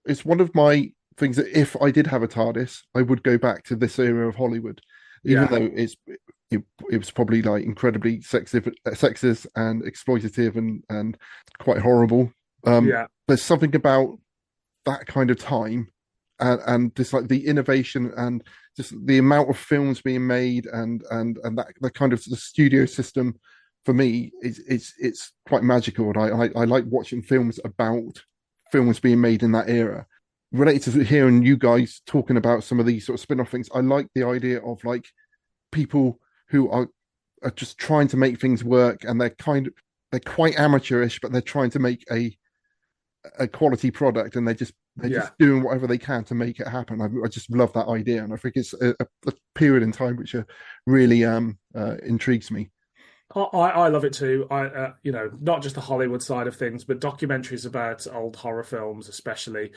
it's one of my things that if I did have a TARDIS, I would go back to this era of Hollywood, even though it was probably like incredibly sexist and exploitative and quite horrible. There's something about that kind of time and just like the innovation and just the amount of films being made and that the kind of the studio system for me it's quite magical, and I like watching films about films being made in that era. Related to hearing you guys talking about some of these sort of spin-off things, I like the idea of like people who are just trying to make things work, and they're quite amateurish, but they're trying to make a quality product, and they're just They're just doing whatever they can to make it happen. I just love that idea, and I think it's a period in time which really intrigues me. I love it too. Not just the Hollywood side of things, but documentaries about old horror films, especially.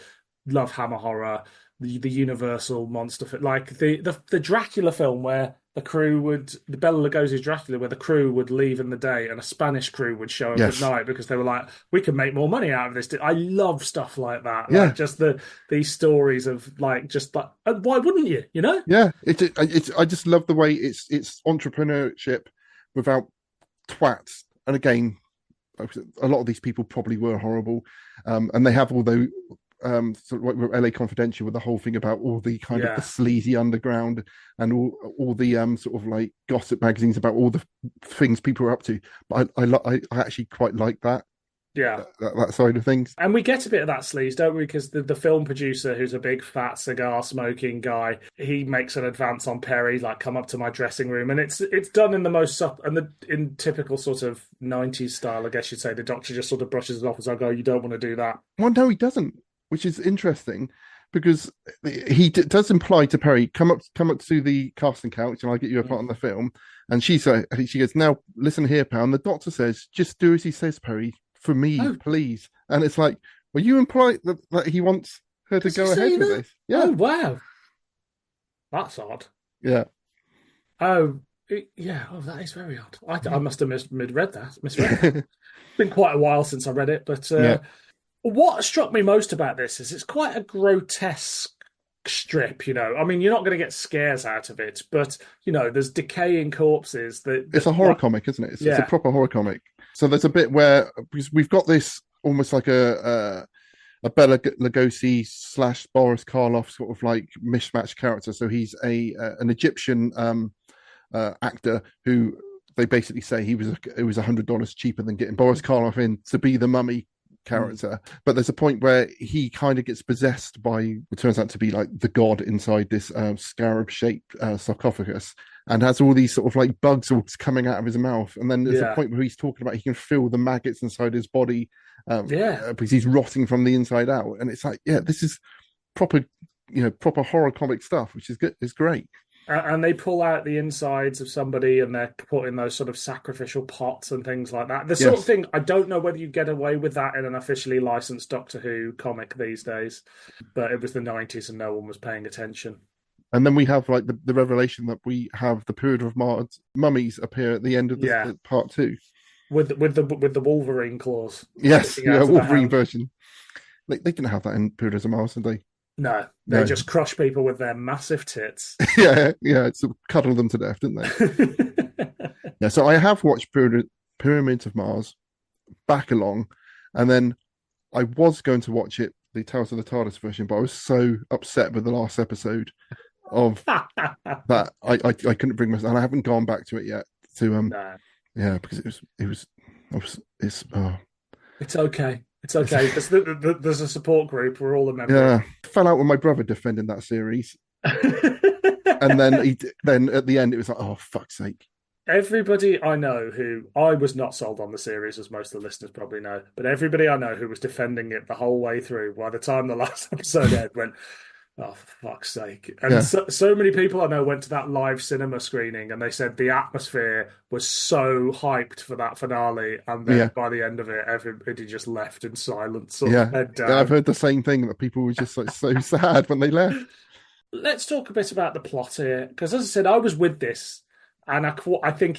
Love Hammer horror, the Universal monster, like the Dracula film where the Bela Lugosi's Dracula, where the crew would leave in the day and a Spanish crew would show up at night because they were like, we can make more money out of this. I love stuff like that. Like just these stories of like, just like, why wouldn't you? You know? Yeah, I just love the way it's entrepreneurship without twats. And again, a lot of these people probably were horrible, and they have sort of like with LA Confidential, with the whole thing about all the kind of the sleazy underground and all the sort of like gossip magazines about all the things people are up to. But I actually quite like that. Yeah, that side of things. And we get a bit of that sleaze, don't we? Because the film producer, who's a big fat cigar smoking guy, he makes an advance on Peri, like, come up to my dressing room, and it's done in the most in typical sort of 90s style, I guess you'd say. The Doctor just sort of brushes it off as I go, you don't want to do that. Well, no, he doesn't, which is interesting, because he does imply to Peri, come up to the casting couch and I'll get you a part in the film. And she goes, now listen here, pal. And the Doctor says, just do as he says, Peri, for me, please. And it's like, well, you imply that he wants her to go ahead with this. Yeah. Oh, wow. That's odd. Yeah. Oh, yeah. Oh, that is very odd. I must have misread that. It's been quite a while since I read it, but what struck me most about this is it's quite a grotesque strip, you know. I mean, you're not going to get scares out of it, but, you know, there's decaying corpses. It's a horror comic, isn't it? It's a proper horror comic. So there's a bit where, because we've got this almost like a Bela Lugosi /Boris Karloff sort of like mismatched character. So he's an Egyptian actor who they basically say it was $100 cheaper than getting Boris Karloff in to be the mummy character. But there's a point where he kind of gets possessed by what turns out to be like the god inside this scarab shaped sarcophagus, and has all these sort of like bugs all coming out of his mouth. And then there's a point where he's talking about he can feel the maggots inside his body because he's rotting from the inside out. And it's like, this is proper horror comic stuff, which is good. It's great. And they pull out the insides of somebody and they're put in those sort of sacrificial pots and things like that. The sort of thing, I don't know whether you get away with that in an officially licensed Doctor Who comic these days, but it was the 90s and no one was paying attention. And then we have like the revelation that we have the period of Mars mummies appear at the end of the part 2. With the Wolverine claws. Yes, Wolverine version. They didn't have that in Periods of Mars, did they? No, they just crush people with their massive tits. yeah, it's cuddle them to death, didn't they? So I have watched Pyramids of Mars back along, and then I was going to watch it, the Tales of the TARDIS version, but I was so upset with the last episode of that I couldn't bring myself, and I haven't gone back to it yet. Because it's okay. It's okay. There's a support group. We're all a member. Yeah, fell out with my brother defending that series, and then at the end it was like, oh, fuck's sake. Everybody I know who I was not sold on the series, as most of the listeners probably know, but everybody I know who was defending it the whole way through, by the time the last episode aired, went, oh, for fuck's sake. And so many people I know went to that live cinema screening and they said the atmosphere was so hyped for that finale, and then by the end of it, everybody just left in silence. Head down. I've heard the same thing, that people were just like so sad when they left. Let's talk a bit about the plot here, because as I said, I was with this, and I think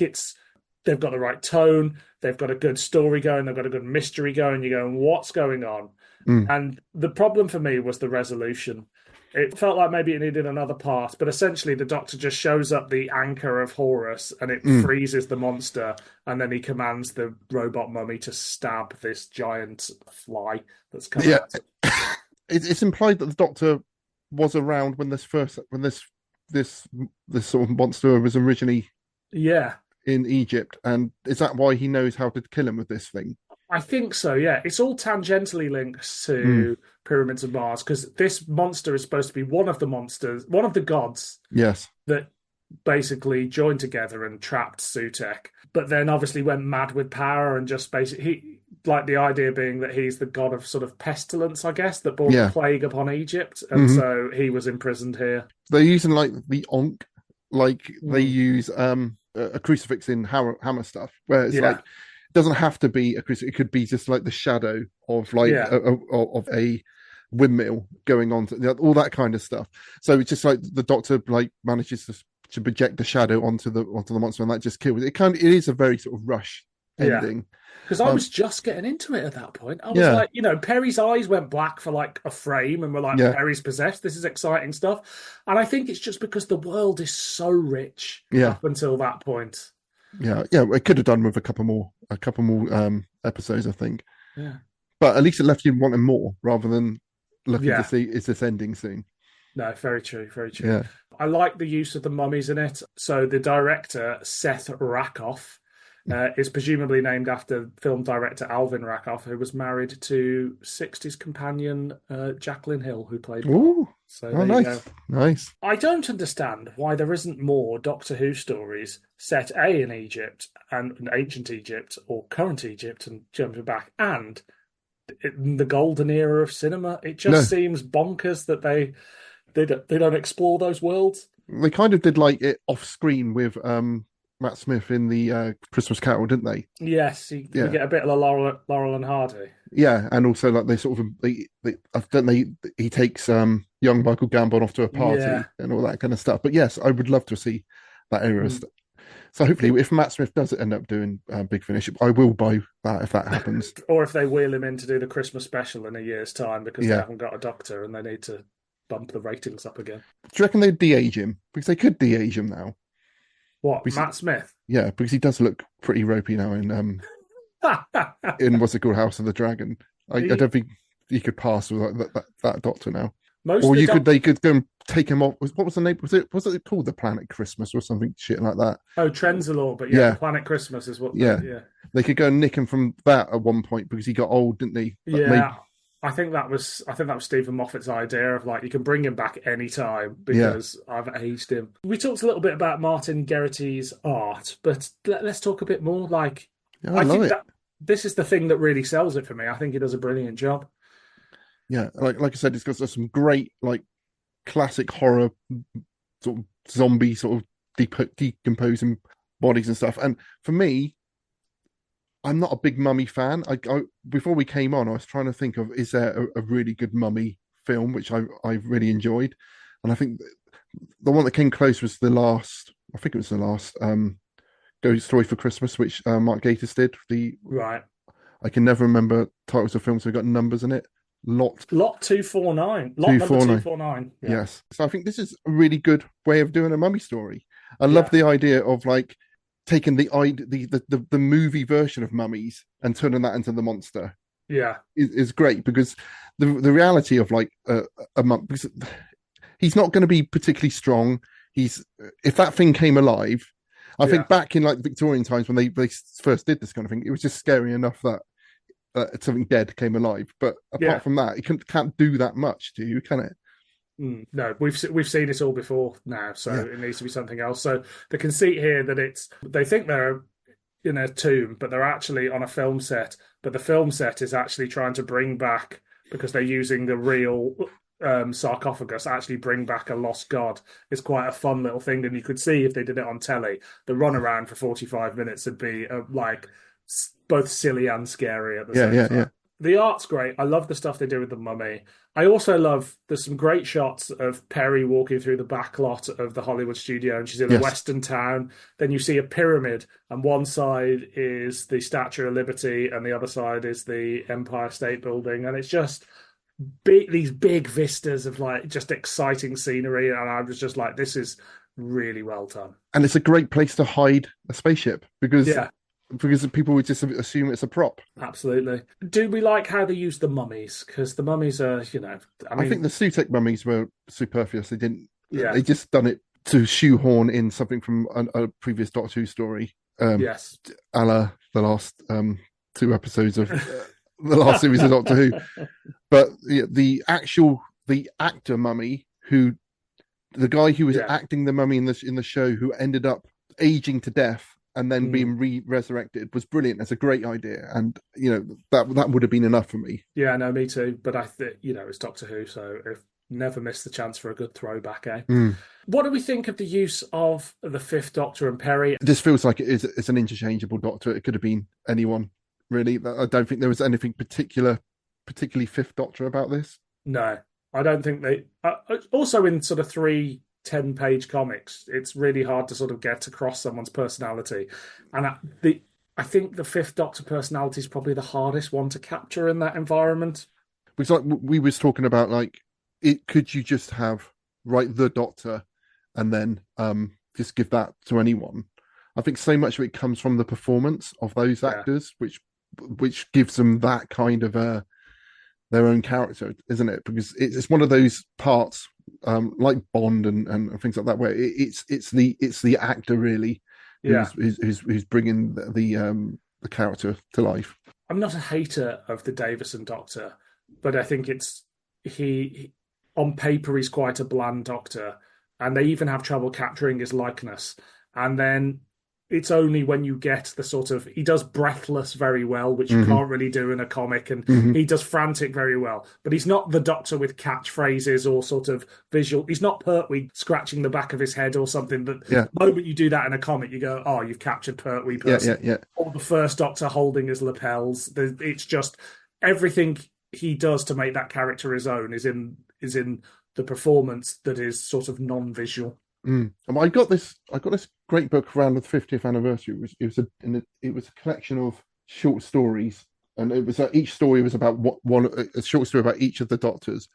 they've got the right tone, they've got a good story going, they've got a good mystery going, you're going, what's going on? And the problem for me was the resolution. It felt like maybe it needed another part, but essentially the Doctor just shows up the anchor of Horus and it freezes the monster, and then he commands the robot mummy to stab this giant fly that's coming out. It's implied that the Doctor was around when this sort of monster was originally in Egypt, and is that why he knows how to kill him with this thing? I think so, yeah. It's all tangentially linked to Pyramids of Mars, because this monster is supposed to be one of the gods. Yes. That basically joined together and trapped Sutek, but then obviously went mad with power and just basically like the idea being that he's the god of sort of pestilence, I guess, that brought the plague upon Egypt, and so he was imprisoned here. They're using like the Ankh, like they use a crucifix in Hammer stuff, where it's like it doesn't have to be a crucifix; it could be just like the shadow of like of a windmill going on to all that kind of stuff. So it's just like the Doctor like manages to project the shadow onto the monster, and that just kills it. It is a very sort of rush ending. Because I was just getting into it at that point. I was like, you know, Peri's eyes went black for like a frame and we're like, Peri's possessed. This is exciting stuff. And I think it's just because the world is so rich up until that point. Yeah, it could have done with a couple more episodes, I think. Yeah. But at least it left you wanting more rather than looking to see, is this ending soon? No, very true, very true. Yeah. I like the use of the mummies in it. So the director, Seth Rakoff, is presumably named after film director Alvin Rakoff, who was married to 60s companion Jacqueline Hill, who played. Ooh, so nice. I don't understand why there isn't more Doctor Who stories set in Egypt and in ancient Egypt or current Egypt and jumping back and in the golden era of cinema. It just seems bonkers that they don't explore those worlds. They kind of did like it off screen with Matt Smith in the Christmas Carol, didn't they? Yes, you get a bit of Laurel and Hardy. Yeah, and also like they sort of he takes young Michael Gambon off to a party and all that kind of stuff. But yes, I would love to see that era stuff. So hopefully, if Matt Smith does end up doing Big Finish, I will buy that if that happens. Or if they wheel him in to do the Christmas special in a year's time because they haven't got a Doctor and they need to bump the ratings up again. Do you reckon they'd de-age him? Because they could de-age him now. What, because Matt Smith? Yeah, because he does look pretty ropey now in what's it called, House of the Dragon. I don't think he could pass with that Doctor now. They could go and take him off. What was the name? Was it called the Planet Christmas or something shit like that? Oh, Trenzalore, but the Planet Christmas is what. They could go and nick him from that at one point because he got old, didn't he? I think that was Stephen Moffat's idea of like you can bring him back anytime because I've aged him. We talked a little bit about Martin Geraghty's art, but let's talk a bit more. Like I think that this is the thing that really sells it for me. I think he does a brilliant job. Yeah, like I said, it's got some great like classic horror sort of zombie sort of decomposing bodies and stuff. And for me, I'm not a big mummy fan. I before we came on, I was trying to think of is there a really good mummy film which I really enjoyed, and I think the one that came close was the last. I think it was the last Ghost Story for Christmas, which Mark Gatiss did. I can never remember titles of films. So got numbers in it. Lot 249. Lot number 249. Yeah. Yes. So I think this is a really good way of doing a mummy story. I love the idea of like taking the movie version of mummies and turning that into the monster. Yeah, is great because the reality of like a mummy, because he's not going to be particularly strong. If that thing came alive, I think back in like Victorian times when they first did this kind of thing, it was just scary enough that something dead came alive. But apart from that, it can't do that much to you, can it? No, we've seen it all before now, so it needs to be something else. So the conceit here that they think they're in a tomb, but they're actually on a film set. But the film set is actually trying to bring back, because they're using the real sarcophagus, actually bring back a lost god. It's quite a fun little thing, and you could see if they did it on telly, the run around for 45 minutes would be like both silly and scary at the same time. Yeah. The art's great. I love the stuff they do with the mummy. I also love, there's some great shots of Peri walking through the back lot of the Hollywood studio, and she's in a western town. Then you see a pyramid, and one side is the Statue of Liberty, and the other side is the Empire State Building. And it's just these big vistas of like just exciting scenery. And I was just like, this is really well done. And it's a great place to hide a spaceship because people would just assume it's a prop. Absolutely. Do we like how they use the mummies? Because the mummies are, I think the Sutek mummies were superfluous. They didn't. Yeah. They just done it to shoehorn in something from a previous Doctor Who story. Yes. A la the last 2 episodes of the last series of Doctor Who. But the actor mummy who The guy who was Yeah. acting the mummy in the show, who ended up aging to death and then being resurrected, was brilliant. That's a great idea, and that would have been enough for me. Yeah, no, me too. But I think it's Doctor Who, so if never missed the chance for a good throwback, eh? What do we think of the use of the fifth Doctor and Peri? It just feels like it's an interchangeable Doctor. It could have been anyone, really. I don't think there was anything particularly fifth Doctor about this. No, I don't think they. Also, in sort of 3 10-page comics, it's really hard to sort of get across someone's personality, and I think the fifth Doctor personality is probably the hardest one to capture in that environment. Because like we was talking about, like, could you just have the Doctor and then just give that to anyone? I think so much of it comes from the performance of those actors, which gives them that kind of their own character, isn't it? Because it's one of those parts, like Bond and things like that, where it's the actor really who's bringing the character to life. I'm not a hater of the Davison Doctor, but I think he on paper he's quite a bland Doctor, and they even have trouble capturing his likeness. And then it's only when you get the sort of, he does breathless very well, which you can't really do in a comic, and he does frantic very well. But he's not the Doctor with catchphrases or sort of visual. He's not Pertwee scratching the back of his head or something. The moment you do that in a comic, you go, oh, you've captured Pertwee person. Yeah. Or the first Doctor holding his lapels. It's just everything he does to make that character his own is in the performance that is sort of non-visual. I got this great book around the 50th anniversary. It was a collection of short stories, and it was each story was about a short story about each of the Doctors.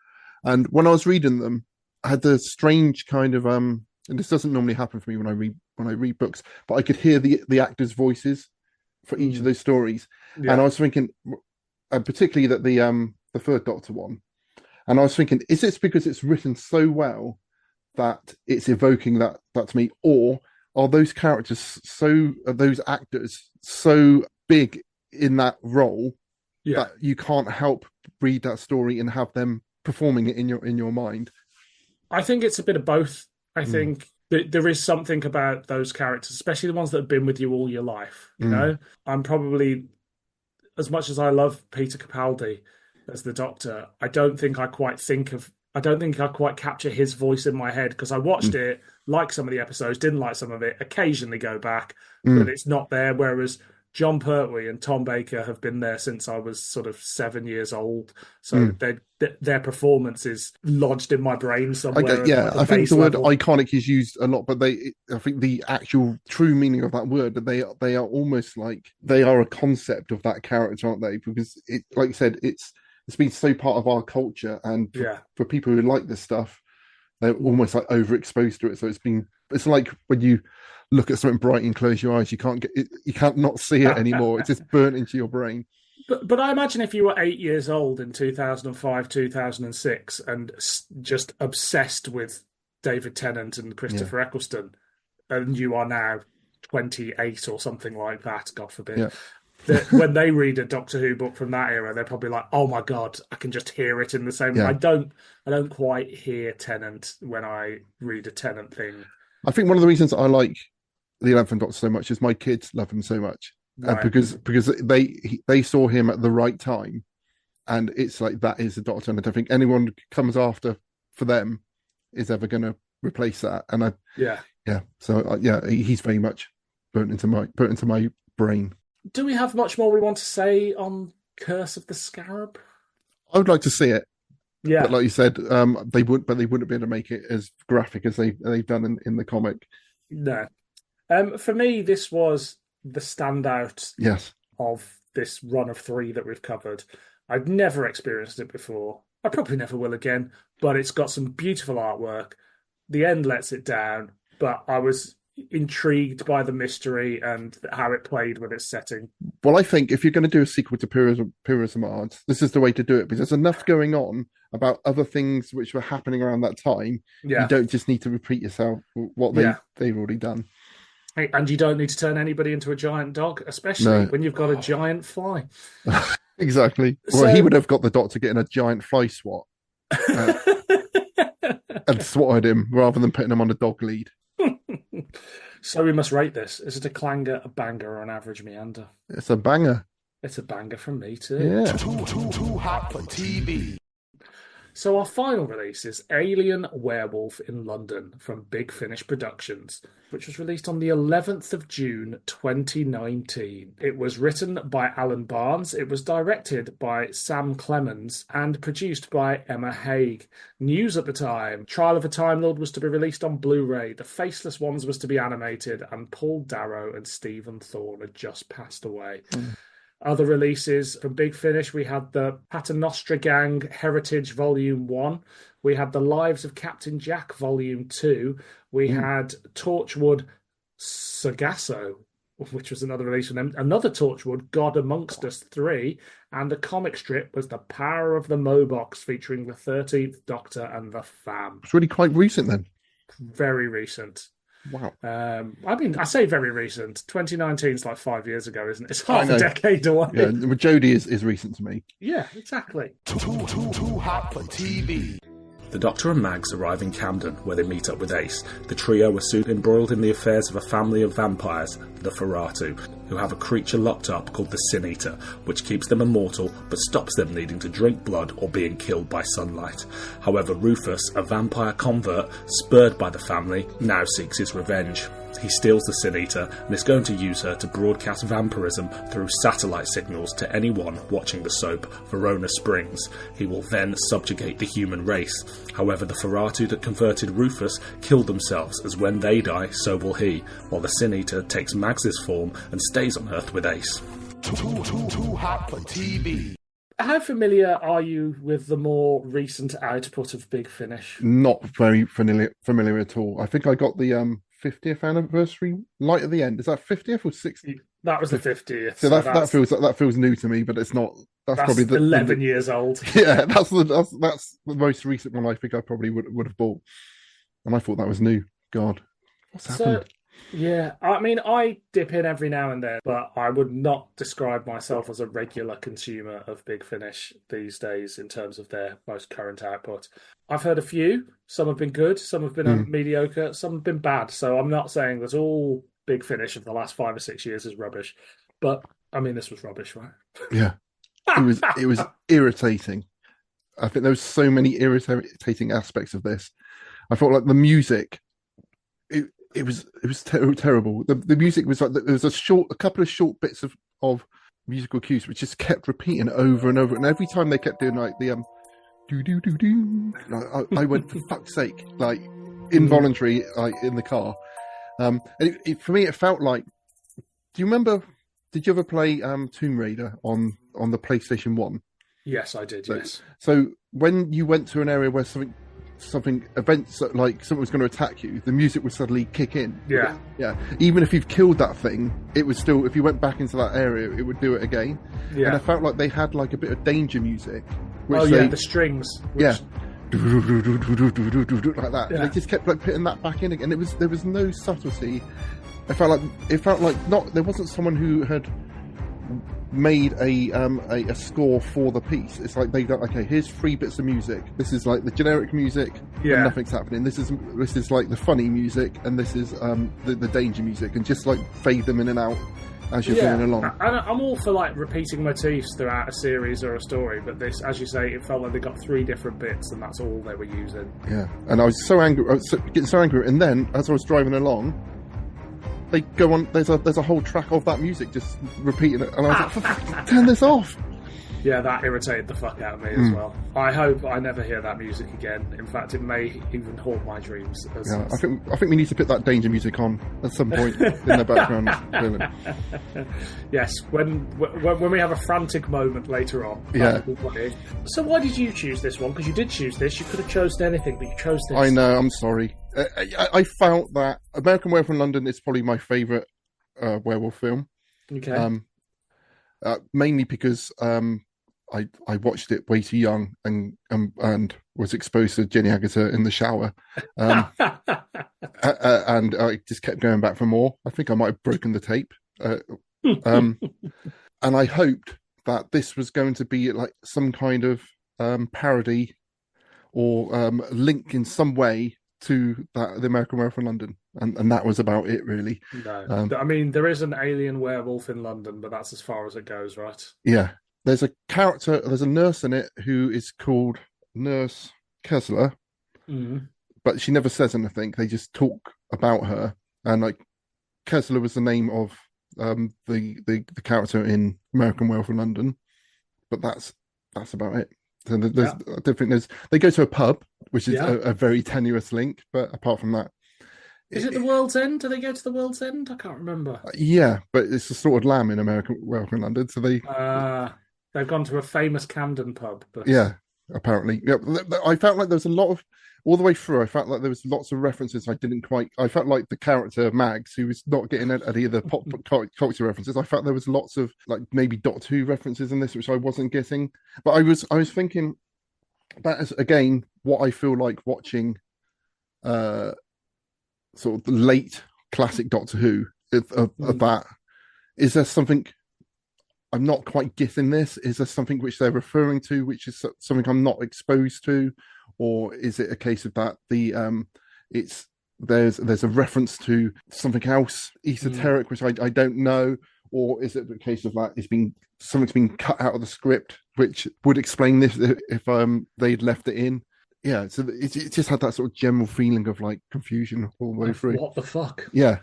And when I was reading them, I had the strange kind of and this doesn't normally happen for me when I read books, but I could hear the actors' voices for each of those stories, and I was thinking, particularly that the third Doctor one, and I was thinking, is this because it's written so well that it's evoking that to me, or are those those actors so big in that role that you can't help read that story and have them performing it in your mind? I think it's a bit of both. I think there is something about those characters, especially the ones that have been with you all your life. You know, I'm probably, as much as I love Peter Capaldi as the Doctor, I don't think I quite capture his voice in my head, because I watched it, like some of the episodes, didn't like some of it, occasionally go back, but it's not there. Whereas John Pertwee and Tom Baker have been there since I was sort of 7 years old. So their performance is lodged in my brain somewhere. I think the word iconic is used a lot, but I think the actual true meaning of that word, that they are almost like they are a concept of that character, aren't they? Because it, like you said, it's been so part of our culture, and for people who like this stuff, they're almost like overexposed to it. So it's like when you look at something bright and close your eyes, you can't not see it anymore. It's just burnt into your brain. But I imagine if you were 8 years old in 2005, 2006, and just obsessed with David Tennant and Christopher Eccleston, and you are now 28 or something like that, God forbid, that when they read a Doctor Who book from that era, they're probably like, "Oh my God, I can just hear it in the same way." I don't quite hear Tennant when I read a Tennant thing. I think one of the reasons I like the 11th Doctor so much is my kids love him so much, because they saw him at the right time, and it's like that is the Doctor, and I don't think anyone comes after for them is ever going to replace that. And he's very much burnt into my brain. Do we have much more we want to say on Curse of the Scarab? I would like to see it. Yeah, but like you said, they wouldn't be able to make it as graphic as they've done in the comic. No, for me, this was the standout. Of this run of 3 that we've covered. I'd never experienced it before. I probably never will again. But it's got some beautiful artwork. The end lets it down, but I was intrigued by the mystery and how it played with its setting. Well, I think if you're going to do a sequel to Pyrrhus Mars, this is the way to do it, because there's enough going on about other things which were happening around that time. You don't just need to repeat yourself what they've already done. And you don't need to turn anybody into a giant dog, especially when you've got a giant fly. Exactly. Well, he would have got the Doctor getting a giant fly swat. and swatted him rather than putting him on a dog lead. So we must rate this. Is it a clanger, a banger, or an average meander? It's a banger. It's a banger from me too. Yeah. Too hot for TV. So our final release is Alien Werewolf in London from Big Finish Productions, which was released on the 11th of June 2019. It was written by Alan Barnes, it was directed by Sam Clemens, and produced by Emma Haig. News at the time: Trial of a Time Lord was to be released on Blu-ray, The Faceless Ones was to be animated, and Paul Darrow and Stephen Thorne had just passed away. Other releases from Big Finish, we had the Paternoster Gang Heritage Volume 1. We had The Lives of Captain Jack Volume 2. We had Torchwood Sargasso, which was another release from them. Another Torchwood, God Amongst Us 3. And the comic strip was The Power of the Mobox, featuring the 13th Doctor and the Fam. It's really quite recent then. Very recent. Wow. I mean, I say very recent. 2019 is like 5 years ago, isn't it? It's half a decade away. Yeah, Jodie is recent to me. Yeah, exactly. Too hot for TV. The Doctor and Mags arrive in Camden, where they meet up with Ace. The trio are soon embroiled in the affairs of a family of vampires, the Feratu, who have a creature locked up called the Sin Eater, which keeps them immortal but stops them needing to drink blood or being killed by sunlight. However, Rufus, a vampire convert, spurred by the family, now seeks his revenge. He steals the Sin Eater and is going to use her to broadcast vampirism through satellite signals to anyone watching the soap Verona Springs. He will then subjugate the human race. However, the Feratu that converted Rufus kill themselves, as when they die, so will he, while the Sin Eater takes Mags's form and stays on Earth with Ace. Too hot for TV. How familiar are you with the more recent output of Big Finish? Not very familiar at all. I think I got the 50th anniversary light at the end. Is that 50th or 60th? That was the 50th. So that feels new to me, but it's not. That's probably 11 years old. Yeah, that's the most recent one I think I probably would have bought, and I thought that was new. God, what's happened? Yeah, I mean, I dip in every now and then, but I would not describe myself as a regular consumer of Big Finish these days in terms of their most current output. I've heard a few. Some have been good, some have been mediocre, some have been bad. So I'm not saying that all Big Finish of the last 5 or 6 years is rubbish. But, I mean, this was rubbish, right? Yeah. It was irritating. I think there was so many irritating aspects of this. I felt like the music... It was terrible. The music was like there was a couple of short bits of musical cues which just kept repeating over and over, and every time they kept doing like the do do do do, I went, for fuck's sake, like involuntary, like in the car. And for me it felt like, do you remember? Did you ever play Tomb Raider on the PlayStation 1? Yes, I did. Yes. So when you went to an area where events like something was going to attack you, the music would suddenly kick in. Yeah. Even if you've killed that thing, it would still, if you went back into that area, it would do it again. Yeah. And I felt like they had like a bit of danger music. The strings. Yeah. Like that. Yeah. They just kept like putting that back in again. There was no subtlety. It felt like there wasn't someone who had made a score for the piece. It's like they go, okay, here's 3 bits of music. This is like the generic music, and nothing's happening. This is like the funny music, and this is the danger music, and just like fade them in and out as you're going along. I'm all for like repeating motifs throughout a series or a story, but this, as you say, it felt like they got 3 different bits, and that's all they were using. Yeah, and I was so angry. I was getting so angry, and then as I was driving along, they go on. There's a whole track of that music just repeating it, and I was like, "Turn this off!" Yeah, that irritated the fuck out of me as well. I hope I never hear that music again. In fact, it may even haunt my dreams. I think we need to put that danger music on at some point in the background. Yes, when we have a frantic moment later on. Yeah. So why did you choose this one? Because you did choose this. You could have chosen anything, but you chose this. I know. I'm sorry. I felt that American Werewolf in London is probably my favourite werewolf film. Okay. Mainly because I watched it way too young and was exposed to Jenny Agutter in the shower, and I just kept going back for more. I think I might have broken the tape, and I hoped that this was going to be like some kind of parody or link in some way to the American Werewolf in London, and that was about it, really. No, I mean there is an alien werewolf in London, but that's as far as it goes, right? Yeah, there's a nurse in it who is called Nurse Kessler, but she never says anything. They just talk about her, and like Kessler was the name of the character in American Werewolf in London, but that's about it. So I don't think they go to a pub, which is a very tenuous link, but apart from that, is it the World's End? Do they go to the World's End? I can't remember. Yeah, but it's a sort of lamb in American Werewolf in London, so they've gone to a famous Camden pub. But... Yeah, apparently. Yeah, I felt like there was a lot of all the way through. I felt like there was lots of references I felt like the character Mags, who was not getting any of the pop culture references. I felt there was lots of like maybe Doctor Who references in this, which I wasn't getting. But I was thinking that is again what I feel like watching, sort of the late classic Doctor Who of that. Is there something I'm not quite getting this? Is there something which they're referring to, which is something I'm not exposed to? Or is it a case of that there's a reference to something else esoteric which I don't know, or is it a case of that something's been cut out of the script which would explain this if they'd left it in? Yeah, so it just had that sort of general feeling of like confusion all the way through. What the fuck? Yeah.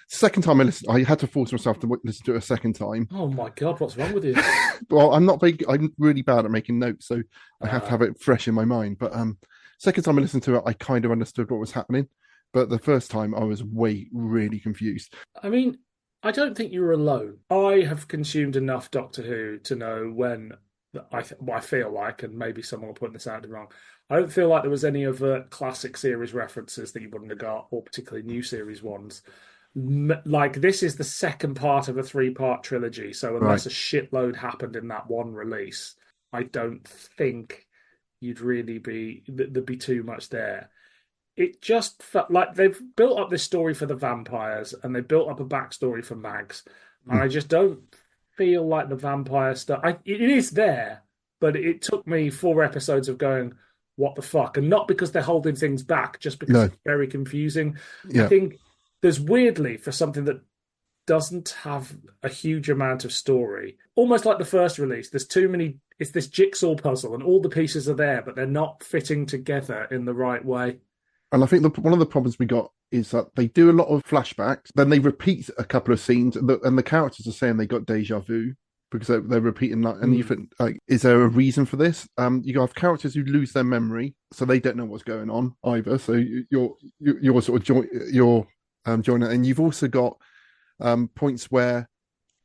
Second time I listened, I had to force myself to listen to it a second time. Oh my god, what's wrong with you? Well, I'm really bad at making notes, so I have to have it fresh in my mind. But second time I listened to it, I kind of understood what was happening. But the first time, I was really confused. I mean, I don't think you were alone. I have consumed enough Doctor Who to know when I feel like, and maybe someone will point this out wrong, I don't feel like there was any other classic series references that you wouldn't have got, or particularly new series ones. Like, this is the second part of a 3-part trilogy, so unless a shitload happened in that one release, I don't think there'd be too much there. It just felt like they've built up this story for the vampires, and they built up a backstory for Mags, and I just don't feel like the vampire stuff... it is there, but it took me 4 episodes of going, what the fuck? And not because they're holding things back, just because it's very confusing. I think there's weirdly, for something that doesn't have a huge amount of story, almost like the first release, there's too many, it's this jigsaw puzzle and all the pieces are there, but they're not fitting together in the right way. And I think one of the problems we got is that they do a lot of flashbacks, then they repeat a couple of scenes, and the characters are saying they got deja vu because they're repeating that. And you think, like, is there a reason for this? You have characters who lose their memory, so they don't know what's going on either. So you're sort of join it, and you've also got points where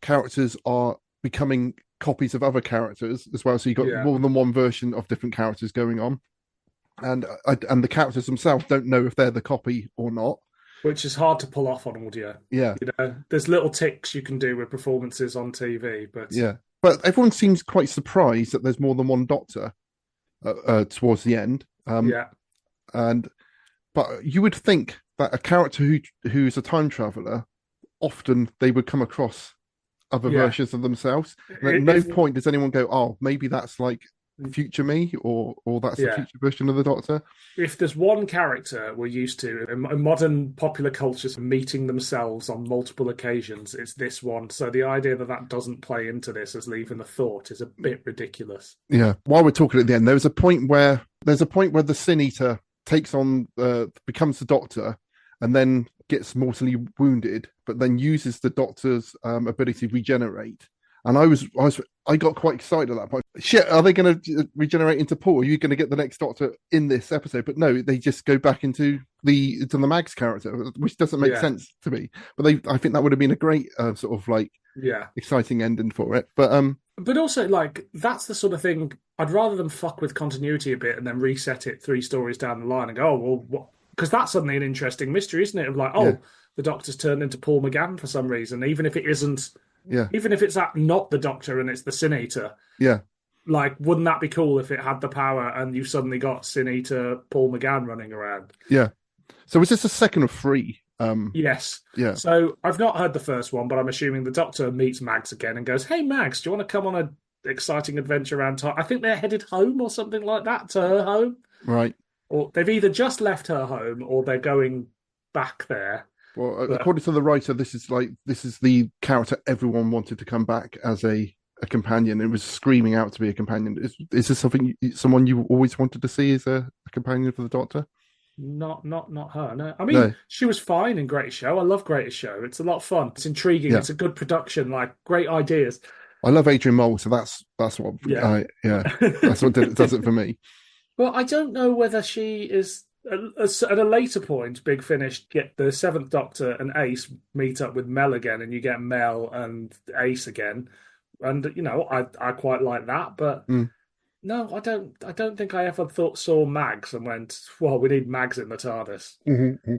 characters are becoming copies of other characters as well. So you've got more than one version of different characters going on, and the characters themselves don't know if they're the copy or not, which is hard to pull off on audio. Yeah, there's little ticks you can do with performances on TV, but everyone seems quite surprised that there's more than one Doctor towards the end. But you would think that a character who's a time traveler, often they would come across other versions of themselves. And at no point does anyone go, oh, maybe that's like future me, or that's the future version of the Doctor. If there's one character we're used to in modern popular cultures meeting themselves on multiple occasions, it's this one. So the idea that doesn't play into this as leaving a thought is a bit ridiculous. Yeah. While we're talking at the end, there's a point where the Sin Eater takes on, becomes the Doctor, and then gets mortally wounded, but then uses the Doctor's ability to regenerate. And I got quite excited at that point. Shit, are they going to regenerate into Paul? Are you going to get the next Doctor in this episode? But no, they just go back into the Mags character, which doesn't make sense to me. But I think that would have been a great sort of like exciting ending for it. But also, like, that's the sort of thing I'd rather them fuck with continuity a bit and then reset it 3 stories down the line and go, oh, well, what? Because that's suddenly an interesting mystery, isn't it? Of like, the Doctor's turned into Paul McGann for some reason, even if it isn't. Yeah. Even if it's not the Doctor and it's the Sin Eater. Yeah. Like, wouldn't that be cool if it had the power and you suddenly got Sin Eater Paul McGann running around? Yeah. So was this the second of 3? Yes. Yeah. So I've not heard the first one, but I'm assuming the Doctor meets Mags again and goes, hey, Mags, do you want to come on exciting adventure around time. I think they're headed home or something like that, to her home. Right. Or they've either just left her home or they're going back there. Well, according to the writer, this is the character everyone wanted to come back as a companion. It was screaming out to be a companion. Is this someone you always wanted to see as a companion for the Doctor? Not her. No, I mean, She was fine in Greatest Show. I love Greatest Show. It's a lot of fun. It's intriguing. Yeah. It's a good production. Like great ideas. I love Adrian Mole, so that's what. Yeah, that's what does it for me. Well, I don't know whether she is. At a later point, Big Finish get the Seventh Doctor and Ace meet up with Mel again, and you get Mel and Ace again, and I quite like that. But no, I don't think I ever saw Mags and went, well, we need Mags in the TARDIS. Mm-hmm.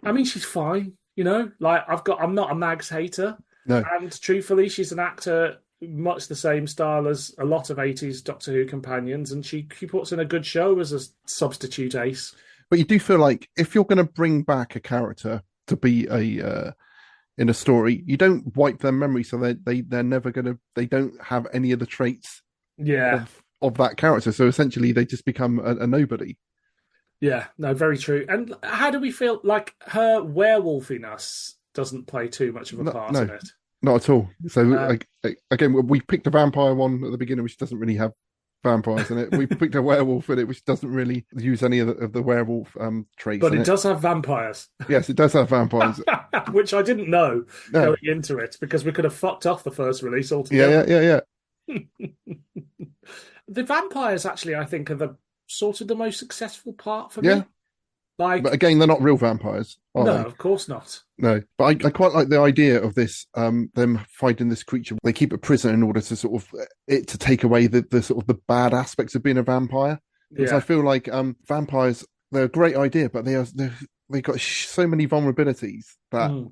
I mean, she's fine, Like I'm not a Mags hater, no. And truthfully, she's an actor much the same style as a lot of 80s Doctor Who companions, and she puts in a good show as a substitute Ace. But you do feel like if you're going to bring back a character to be in a story, you don't wipe their memory, so they're never going to. They don't have any of the traits. Of that character, so essentially they just become a nobody. Yeah, no, very true. And how do we feel like her werewolfiness doesn't play too much of a part in it? Not at all. So again, we picked a vampire one at the beginning, which doesn't really have vampires in it. We picked a werewolf in it, which doesn't really use any of the werewolf traits. But it does have vampires. Yes, it does have vampires. Which I didn't know going into it, because we could have fucked off the first release altogether. Yeah. The vampires, actually, I think, are the most successful part for me. But again, they're not real vampires. No, of course not. No, but I quite like the idea of this, them fighting this creature. They keep a prison in order to to take away the sort of the bad aspects of being a vampire. Because I feel like vampires, they're a great idea, but they got so many vulnerabilities that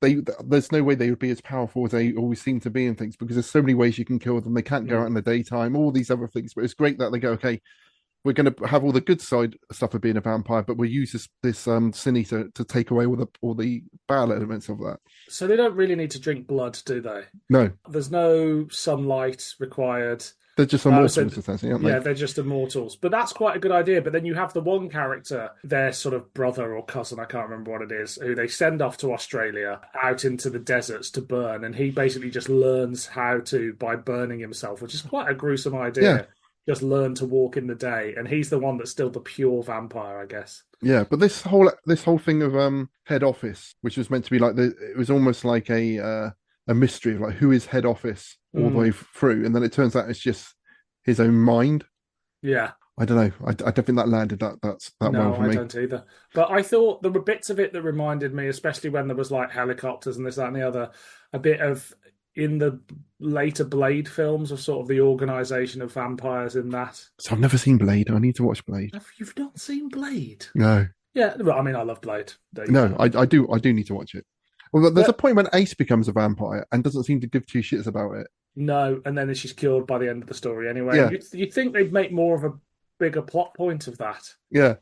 there's no way they would be as powerful as they always seem to be in things, because there's so many ways you can kill them. They can't go out in the daytime, all these other things. But it's great that they go, okay, we're going to have all the good side stuff of being a vampire, but we'll use this cine to take away all the bad elements of that. So they don't really need to drink blood, do they? No. There's no sunlight required. They're just immortals, essentially, aren't they? Yeah, they're just immortals. But that's quite a good idea. But then you have the one character, their sort of brother or cousin, I can't remember what it is, who they send off to Australia, out into the deserts to burn. And he basically just learns how to by burning himself, which is quite a gruesome idea. Yeah. Just learn to walk in the day. And he's the one that's still the pure vampire, I guess. Yeah, but this whole thing of head office, which was meant to be like it was almost like a mystery of like who is head office all the way through, and then it turns out it's just his own mind. Yeah, I don't know. I don't think that landed that well for me. No, I don't either. But I thought there were bits of it that reminded me, especially when there was like helicopters and this, that, and the other, a bit of in the later Blade films of sort of the organisation of vampires in that. So I've never seen Blade. I need to watch Blade. You've not seen Blade? No. Yeah, well, I mean, I love Blade. No, I do need to watch it. Well, there's a point when Ace becomes a vampire and doesn't seem to give two shits about it. No, and then she's killed by the end of the story anyway. Yeah. You'd think they'd make more of a bigger plot point of that. Yeah.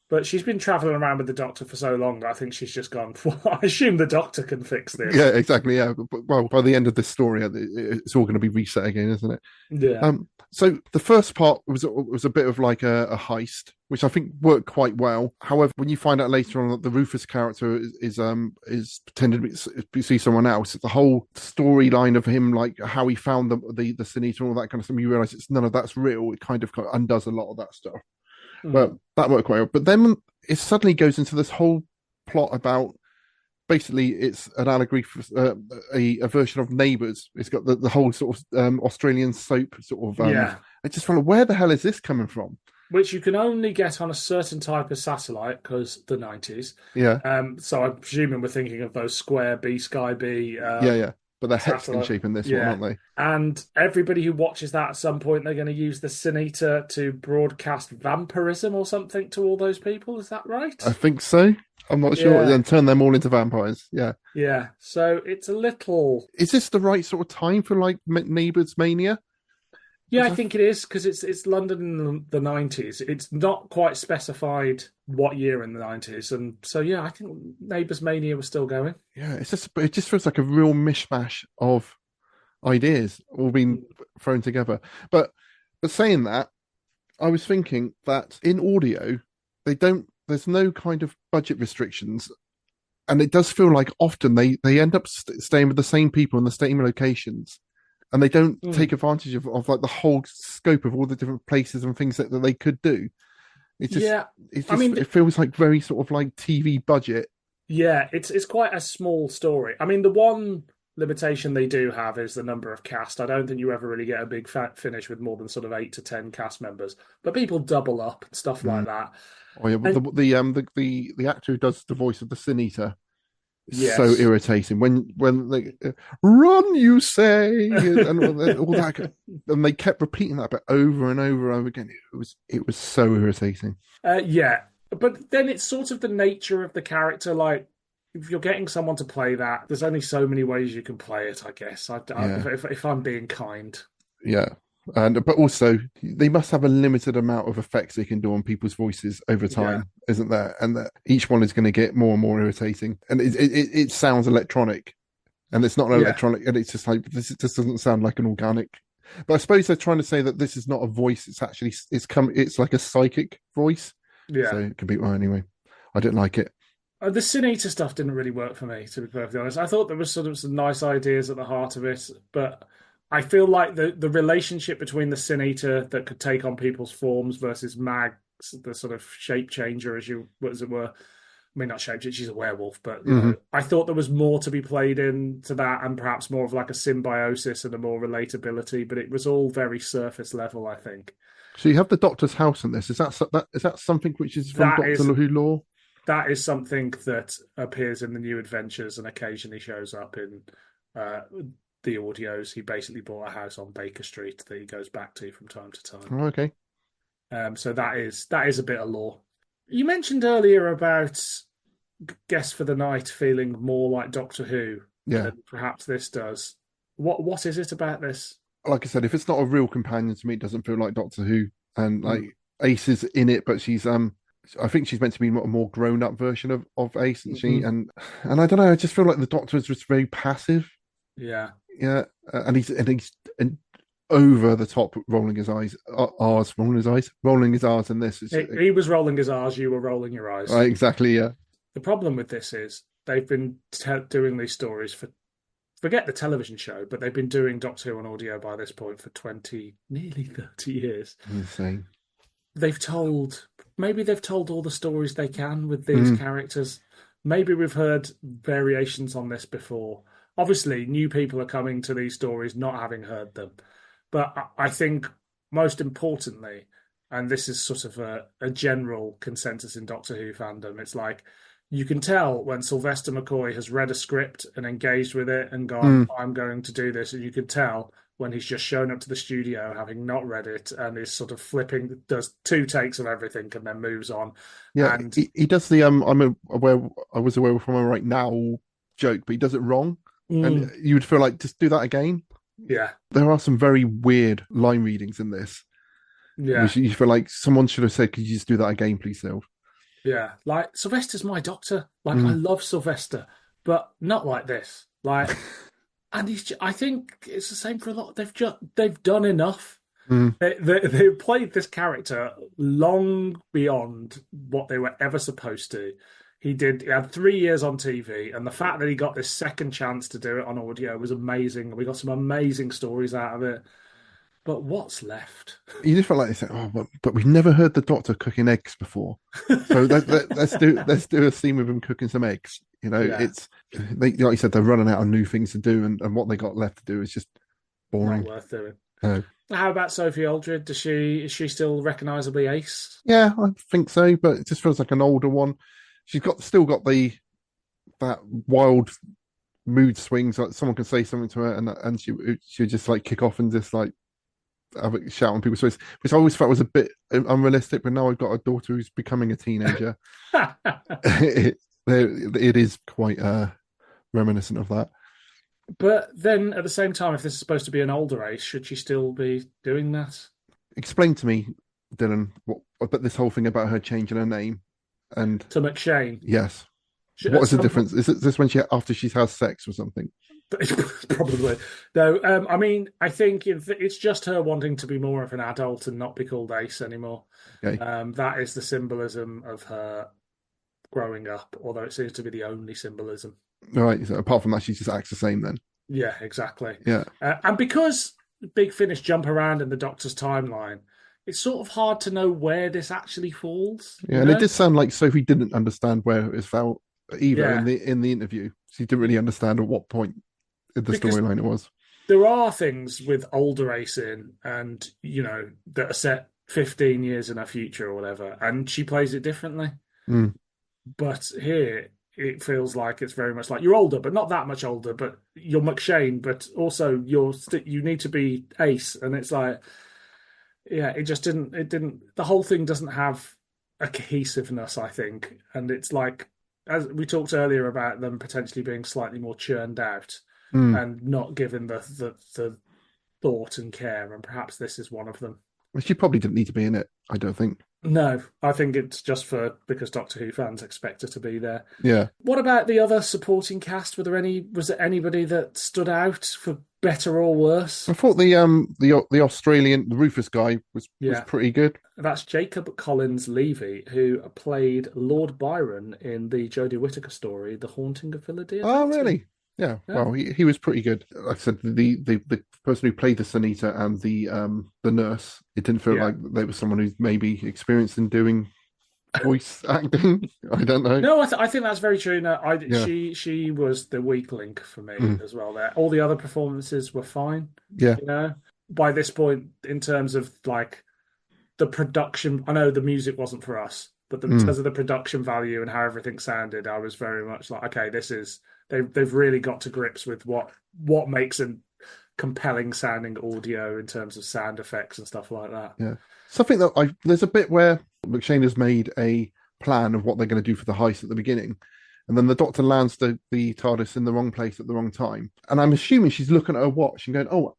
But she's been travelling around with the Doctor for so long, I think she's just gone, well, I assume the Doctor can fix this. Yeah, exactly, yeah. Well, by the end of this story, it's all going to be reset again, isn't it? Yeah. So the first part was a bit of like a heist, which I think worked quite well. However, when you find out later on that the Rufus character is pretending to see someone else, the whole storyline of him, like how he found the Sin Eater and all that kind of stuff, you realise none of that's real. It kind of undoes a lot of that stuff. But that worked quite well. But then it suddenly goes into this whole plot about basically it's an allegory for a version of Neighbours. It's got the whole sort of Australian soap sort of. I just wonder, where the hell is this coming from? Which you can only get on a certain type of satellite because the 90s. Yeah. So I'm presuming we're thinking of those Square B, Sky B. Yeah. But they're hexagon shape in this one, aren't they? And everybody who watches that at some point, they're going to use the Sin Eater to broadcast vampirism or something to all those people. Is that right? I think so. I'm not sure. And turn them all into vampires. Yeah. Yeah. So it's a little... Is this the right sort of time for like Neighbours Mania? Yeah, I think it is, because it's London in the 90s. It's not quite specified what year in the 90s. And so, yeah, I think Neighbours Mania was still going. Yeah, it just feels like a real mishmash of ideas all being thrown together. But saying that, I was thinking that in audio, there's no kind of budget restrictions. And it does feel like often they end up staying with the same people in the same locations. And they don't take advantage of like the whole scope of all the different places and things that they could do. It feels like very sort of like TV budget. Yeah, it's quite a small story. I mean, the one limitation they do have is the number of cast. I don't think you ever really get a big finish with more than sort of 8 to 10 cast members, but people double up and stuff like that. Oh yeah, but the actor who does the voice of the Sin Eater is so irritating. When they run, you say, and all that, and they kept repeating that bit over and over and over again. It was so irritating. Yeah, but then it's sort of the nature of the character. Like, if you're getting someone to play that, there's only so many ways you can play it, I guess. If I'm being kind. Yeah. But also, they must have a limited amount of effects they can do on people's voices over time, isn't there? And that each one is going to get more and more irritating. And it sounds electronic, and it's not electronic, and it's just like this just doesn't sound like an organic. But I suppose they're trying to say that this is not a voice; it's actually it's like a psychic voice. Yeah. So it could be anyway. I didn't like it. The Sin Eater stuff didn't really work for me, to be perfectly honest. I thought there was sort of some nice ideas at the heart of it, but I feel like the relationship between the Sin Eater that could take on people's forms versus Mags, the sort of shape changer, as it were. I mean, not shape changer, she's a werewolf, but you know, I thought there was more to be played into that, and perhaps more of like a symbiosis and a more relatability. But it was all very surface level, I think. So you have the Doctor's house in this. Is that something which is from Doctor Who lore? That is something that appears in the New Adventures and occasionally shows up in the audios. He basically bought a house on Baker Street that he goes back to from time to time. Oh, okay. So that is a bit of lore. You mentioned earlier about Guest for the Night feeling more like Doctor Who than perhaps this does. What is it about this? Like I said, if it's not a real companion to me, it doesn't feel like Doctor Who. And like Ace is in it, but she's I think she's meant to be a more grown up version of Ace, isn't she? And I don't know. I just feel like the Doctor is just very passive. Yeah. Yeah, and he's over the top, rolling his eyes, rolling his R's in this. He was rolling his R's, you were rolling your eyes. Right, exactly, yeah. The problem with this is they've been doing these stories forget the television show, but they've been doing Doctor Who on audio by this point for nearly 30 years. Insane. Maybe they've told all the stories they can with these characters. Maybe we've heard variations on this before. Obviously, new people are coming to these stories not having heard them. But I think most importantly, and this is sort of a general consensus in Doctor Who fandom, it's like you can tell when Sylvester McCoy has read a script and engaged with it and gone, I'm going to do this. And you can tell when he's just shown up to the studio having not read it and is sort of flipping, does 2 takes of everything and then moves on. Yeah, and he does the I was aware from a right now joke, but he does it wrong. And you would feel like, just do that again. Yeah. There are some very weird line readings in this. Yeah. Which you feel like someone should have said, could you just do that again, please, Sylv? Yeah. Like, Sylvester's my Doctor. Like, I love Sylvester, but not like this. Like, and I think it's the same for a lot. They've done enough. They played this character long beyond what they were ever supposed to. He had 3 years on TV, and the fact that he got this second chance to do it on audio was amazing. We got some amazing stories out of it. But what's left? You just felt like they said, but we've never heard the Doctor cooking eggs before. So let's do a scene with him cooking some eggs. You know, it's like you said, they're running out of new things to do, and what they got left to do is just boring. Not worth doing. No. How about Sophie Aldred? Is she still recognisably Ace? Yeah, I think so, but it just feels like an older one. She's still got that wild mood swings. Like someone can say something to her, and she would just like kick off and just like have a shout on people's face, which I always felt was a bit unrealistic. But now I've got a daughter who's becoming a teenager. it is quite reminiscent of that. But then at the same time, if this is supposed to be an older Ace, should she still be doing that? Explain to me, Dylan, about this whole thing about her changing her name. And to McShane. Yes. What is the difference? Is this when after she's had sex or something? Probably. No, I mean, I think it's just her wanting to be more of an adult and not be called Ace anymore. Okay. That is the symbolism of her growing up, although it seems to be the only symbolism. All right. So apart from that, she just acts the same then. Yeah, exactly. Yeah. And because Big Finish jump around in the Doctor's timeline, it's sort of hard to know where this actually falls. Yeah, and it did sound like Sophie didn't understand where it fell either Yeah. in the interview. She didn't really understand at what point in the Because storyline it was. there are things with older Ace in, and that are set 15 years in her future or whatever, and she plays it differently. Mm. But here it feels like it's very much like you're older, but not that much older. But you're McShane, but also you need to be Ace, and it's like, yeah, it just didn't. It didn't. The whole thing doesn't have a cohesiveness, I think, and it's like, as we talked earlier about them potentially being slightly more churned out and not given the thought and care, and perhaps this is one of them. Well, she probably didn't need to be in it, I don't think. No, I think it's just because Doctor Who fans expect her to be there. Yeah. What about the other supporting cast? Was there anybody that stood out for better or worse? I thought the Australian, the Rufus guy was pretty good. That's Jacob Collins Levy, who played Lord Byron in the Jodie Whittaker story, The Haunting of Philadelphia. Oh, really? Yeah. Well, he was pretty good. Like I said, the person who played the Sunita and the nurse, it didn't feel like they were someone who's maybe experienced in doing voice acting. I don't know. No, I think that's very true. No, she was the weak link for me as well. There, all the other performances were fine. Yeah. By this point, in terms of like the production, I know the music wasn't for us, but in terms of the production value and how everything sounded, I was very much like, okay, this is they've really got to grips with what makes a compelling sounding audio in terms of sound effects and stuff like that. Yeah. Something that there's a bit where McShane has made a plan of what they're going to do for the heist at the beginning, and then the Doctor lands the TARDIS in the wrong place at the wrong time. And I'm assuming she's looking at her watch and going, "Oh,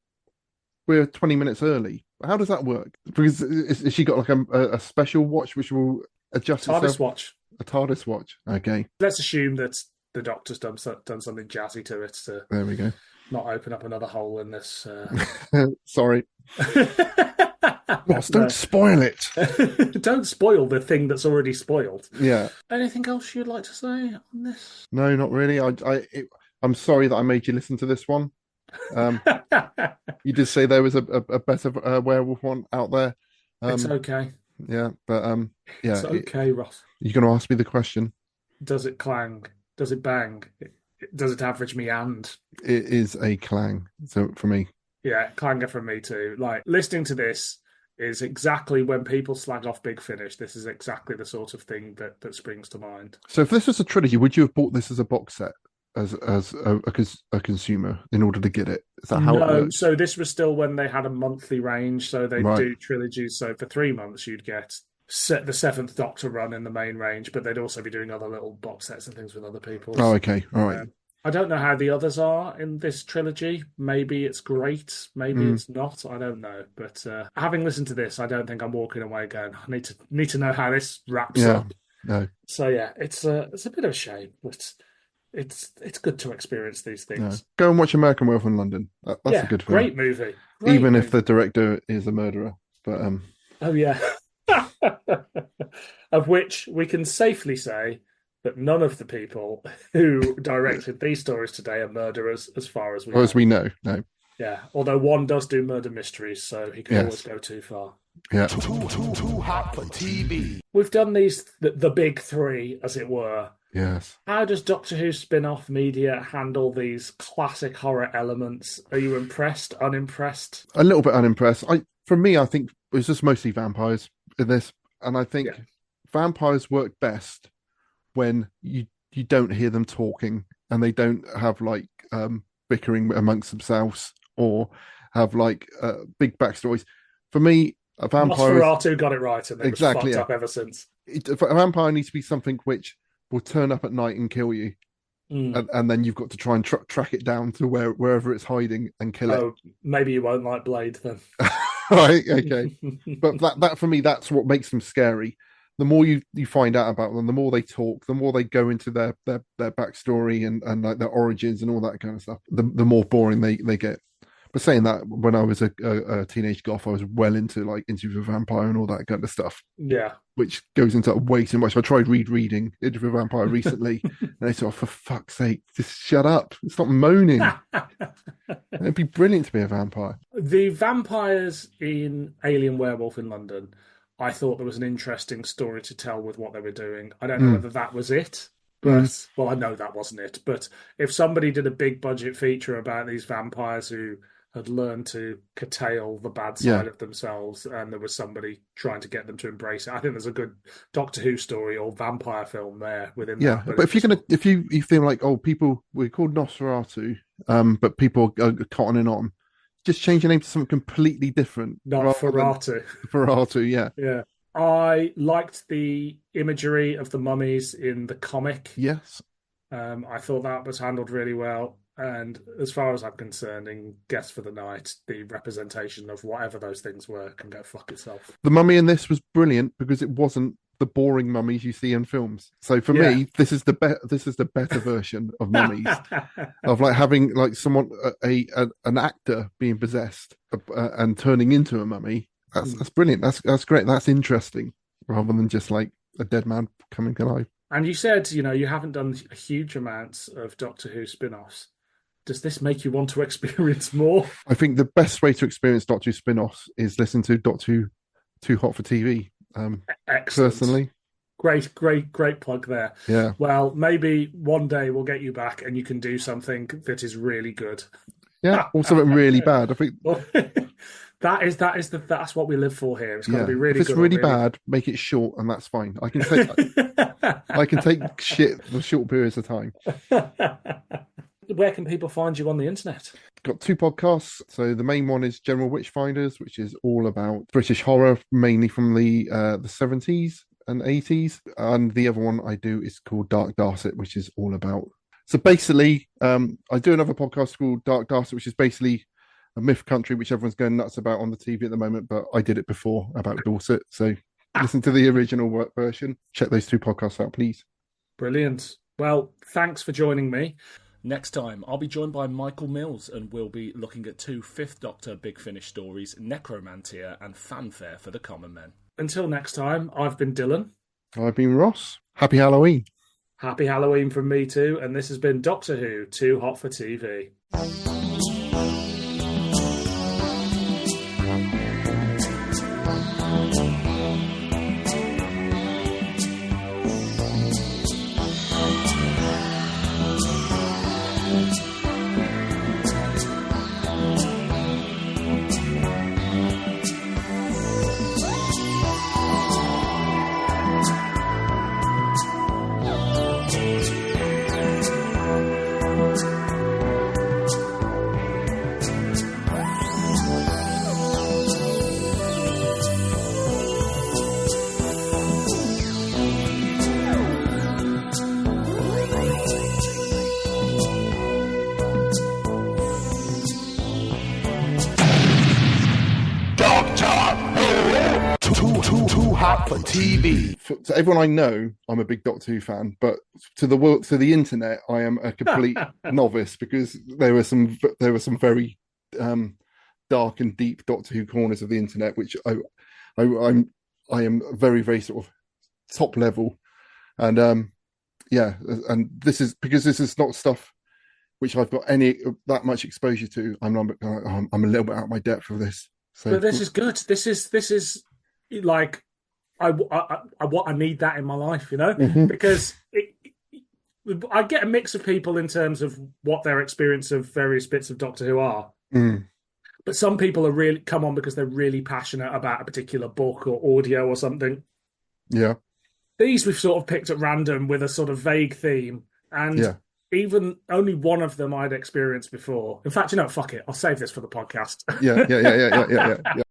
we're 20 minutes early." How does that work? Because has she got like a special watch which will adjust TARDIS itself? watch. A TARDIS watch. Okay. Let's assume that the Doctor's done something jazzy to it to There we go. not open up another hole in this. Sorry. Ross, don't spoil it. Don't spoil the thing that's already spoiled. Yeah. Anything else you'd like to say on this? No, not really. I'm sorry that I made you listen to this one. You did say there was a better werewolf one out there. It's okay. Yeah, but yeah. It's okay, Ross. You're going to ask me the question. Does it clang? Does it bang? Does it average me and? It is a clang. So for me. Yeah, clanger from me too. Like, listening to this is exactly when people slag off Big Finish. This is exactly the sort of thing that springs to mind. So if this was a trilogy, would you have bought this as a box set as a consumer in order to get it? Is that how it works? So this was still when they had a monthly range. So they do trilogies. So for 3 months, you'd get the Seventh Doctor run in the main range, but they'd also be doing other little box sets and things with other people. Oh, okay. All right. I don't know how the others are in this trilogy. Maybe it's great. Maybe it's not. I don't know. But having listened to this, I don't think I'm walking away going, I need to know how this wraps up. No. So yeah, it's a bit of a shame, but it's good to experience these things. No. Go and watch American Werewolf in London. That's a good film. Great movie. Even if the director is a murderer. But oh yeah. Of which we can safely say that none of the people who directed these stories today are murderers, as far as we know. As we know, no. Yeah, although one does do murder mysteries, so he can always go too far. Yeah. Too hot for TV. We've done these, the big three, as it were. Yes. How does Doctor Who spin-off media handle these classic horror elements? Are you impressed, unimpressed? A little bit unimpressed. For me, I think it was just mostly vampires in this. And I think vampires work best when you don't hear them talking and they don't have like bickering amongst themselves or have like big backstories. For me, a vampire... Feratu got it right, and it was fucked up ever since. A vampire needs to be something which will turn up at night and kill you. And then you've got to try and track it down to wherever it's hiding and kill it. Maybe you won't like Blade then. Right, okay. But that for me, that's what makes them scary. the more you find out about them, the more they talk, the more they go into their backstory and like their origins and all that kind of stuff, the more boring they get. But saying that, when I was a teenage goth, I was well into like Interview with a Vampire and all that kind of stuff. Yeah. Which goes into way too much. I tried reading Interview with a Vampire recently, and I thought, for fuck's sake, just shut up. Stop moaning. It'd be brilliant to be a vampire. The vampires in Alien Werewolf in London, I thought there was an interesting story to tell with what they were doing. I don't know whether that was it, but well, I know that wasn't it. But if somebody did a big budget feature about these vampires who had learned to curtail the bad side of themselves, and there was somebody trying to get them to embrace it, I think there's a good Doctor Who story or vampire film there within that. Yeah, but if you feel like, oh, people, we're called Nosferatu, but people are cottoning on, just change your name to something completely different. Not Feratu. Feratu, yeah. Yeah. I liked the imagery of the mummies in the comic. Yes. I thought that was handled really well. And as far as I'm concerned, in Guest for the Night, the representation of whatever those things were can go fuck itself. The mummy in this was brilliant because it wasn't the boring mummies you see in films. So for me, this is the better version of mummies, of like having like someone an actor being possessed and turning into a mummy. That's brilliant. That's great. That's interesting, rather than just like a dead man coming to life. And you said, you haven't done huge amounts of Doctor Who spin-offs. Does this make you want to experience more? I think the best way to experience Doctor Who spin-offs is listen to Doctor Who Too Hot for TV. Excellent. Personally. Great plug there. Yeah. Well, maybe one day we'll get you back and you can do something that is really good. Yeah, or something really bad. I think that's what we live for here. It's got to be really good. If it's really bad, make it short, and that's fine. I can take shit for short periods of time. Where can people find you on the internet? Got 2 podcasts. So the main one is General Witchfinders, which is all about British horror, mainly from the 70s and 80s. And the other one I do is called Dark Darset, which is all about. So basically, I do another podcast called Dark Darset, which is basically a myth country, which everyone's going nuts about on the TV at the moment. But I did it before about Dorset. So listen to the original version. Check those 2 podcasts out, please. Brilliant. Well, thanks for joining me. Next time, I'll be joined by Michael Mills and we'll be looking at 2 Fifth Doctor Big Finish stories, Necromantia and Fanfare for the Common Men. Until next time, I've been Dylan. I've been Ross. Happy Halloween. Happy Halloween from me too, and this has been Doctor Who, Too Hot for TV. Too hot for TV. To everyone I know, I'm a big Doctor Who fan, but to the internet, I am a complete novice because there were some very dark and deep Doctor Who corners of the internet, which I am very, very sort of top level, and and this is not stuff which I've got that much exposure to. I'm a little bit out of my depth of this. So, but this is good. This is like I need that in my life, because I get a mix of people in terms of what their experience of various bits of Doctor Who are. But some people are really come on because they're really passionate about a particular book or audio or something. Yeah. These we've sort of picked at random with a sort of vague theme, and even only one of them I'd experienced before. In fact, fuck it, I'll save this for the podcast. Yeah.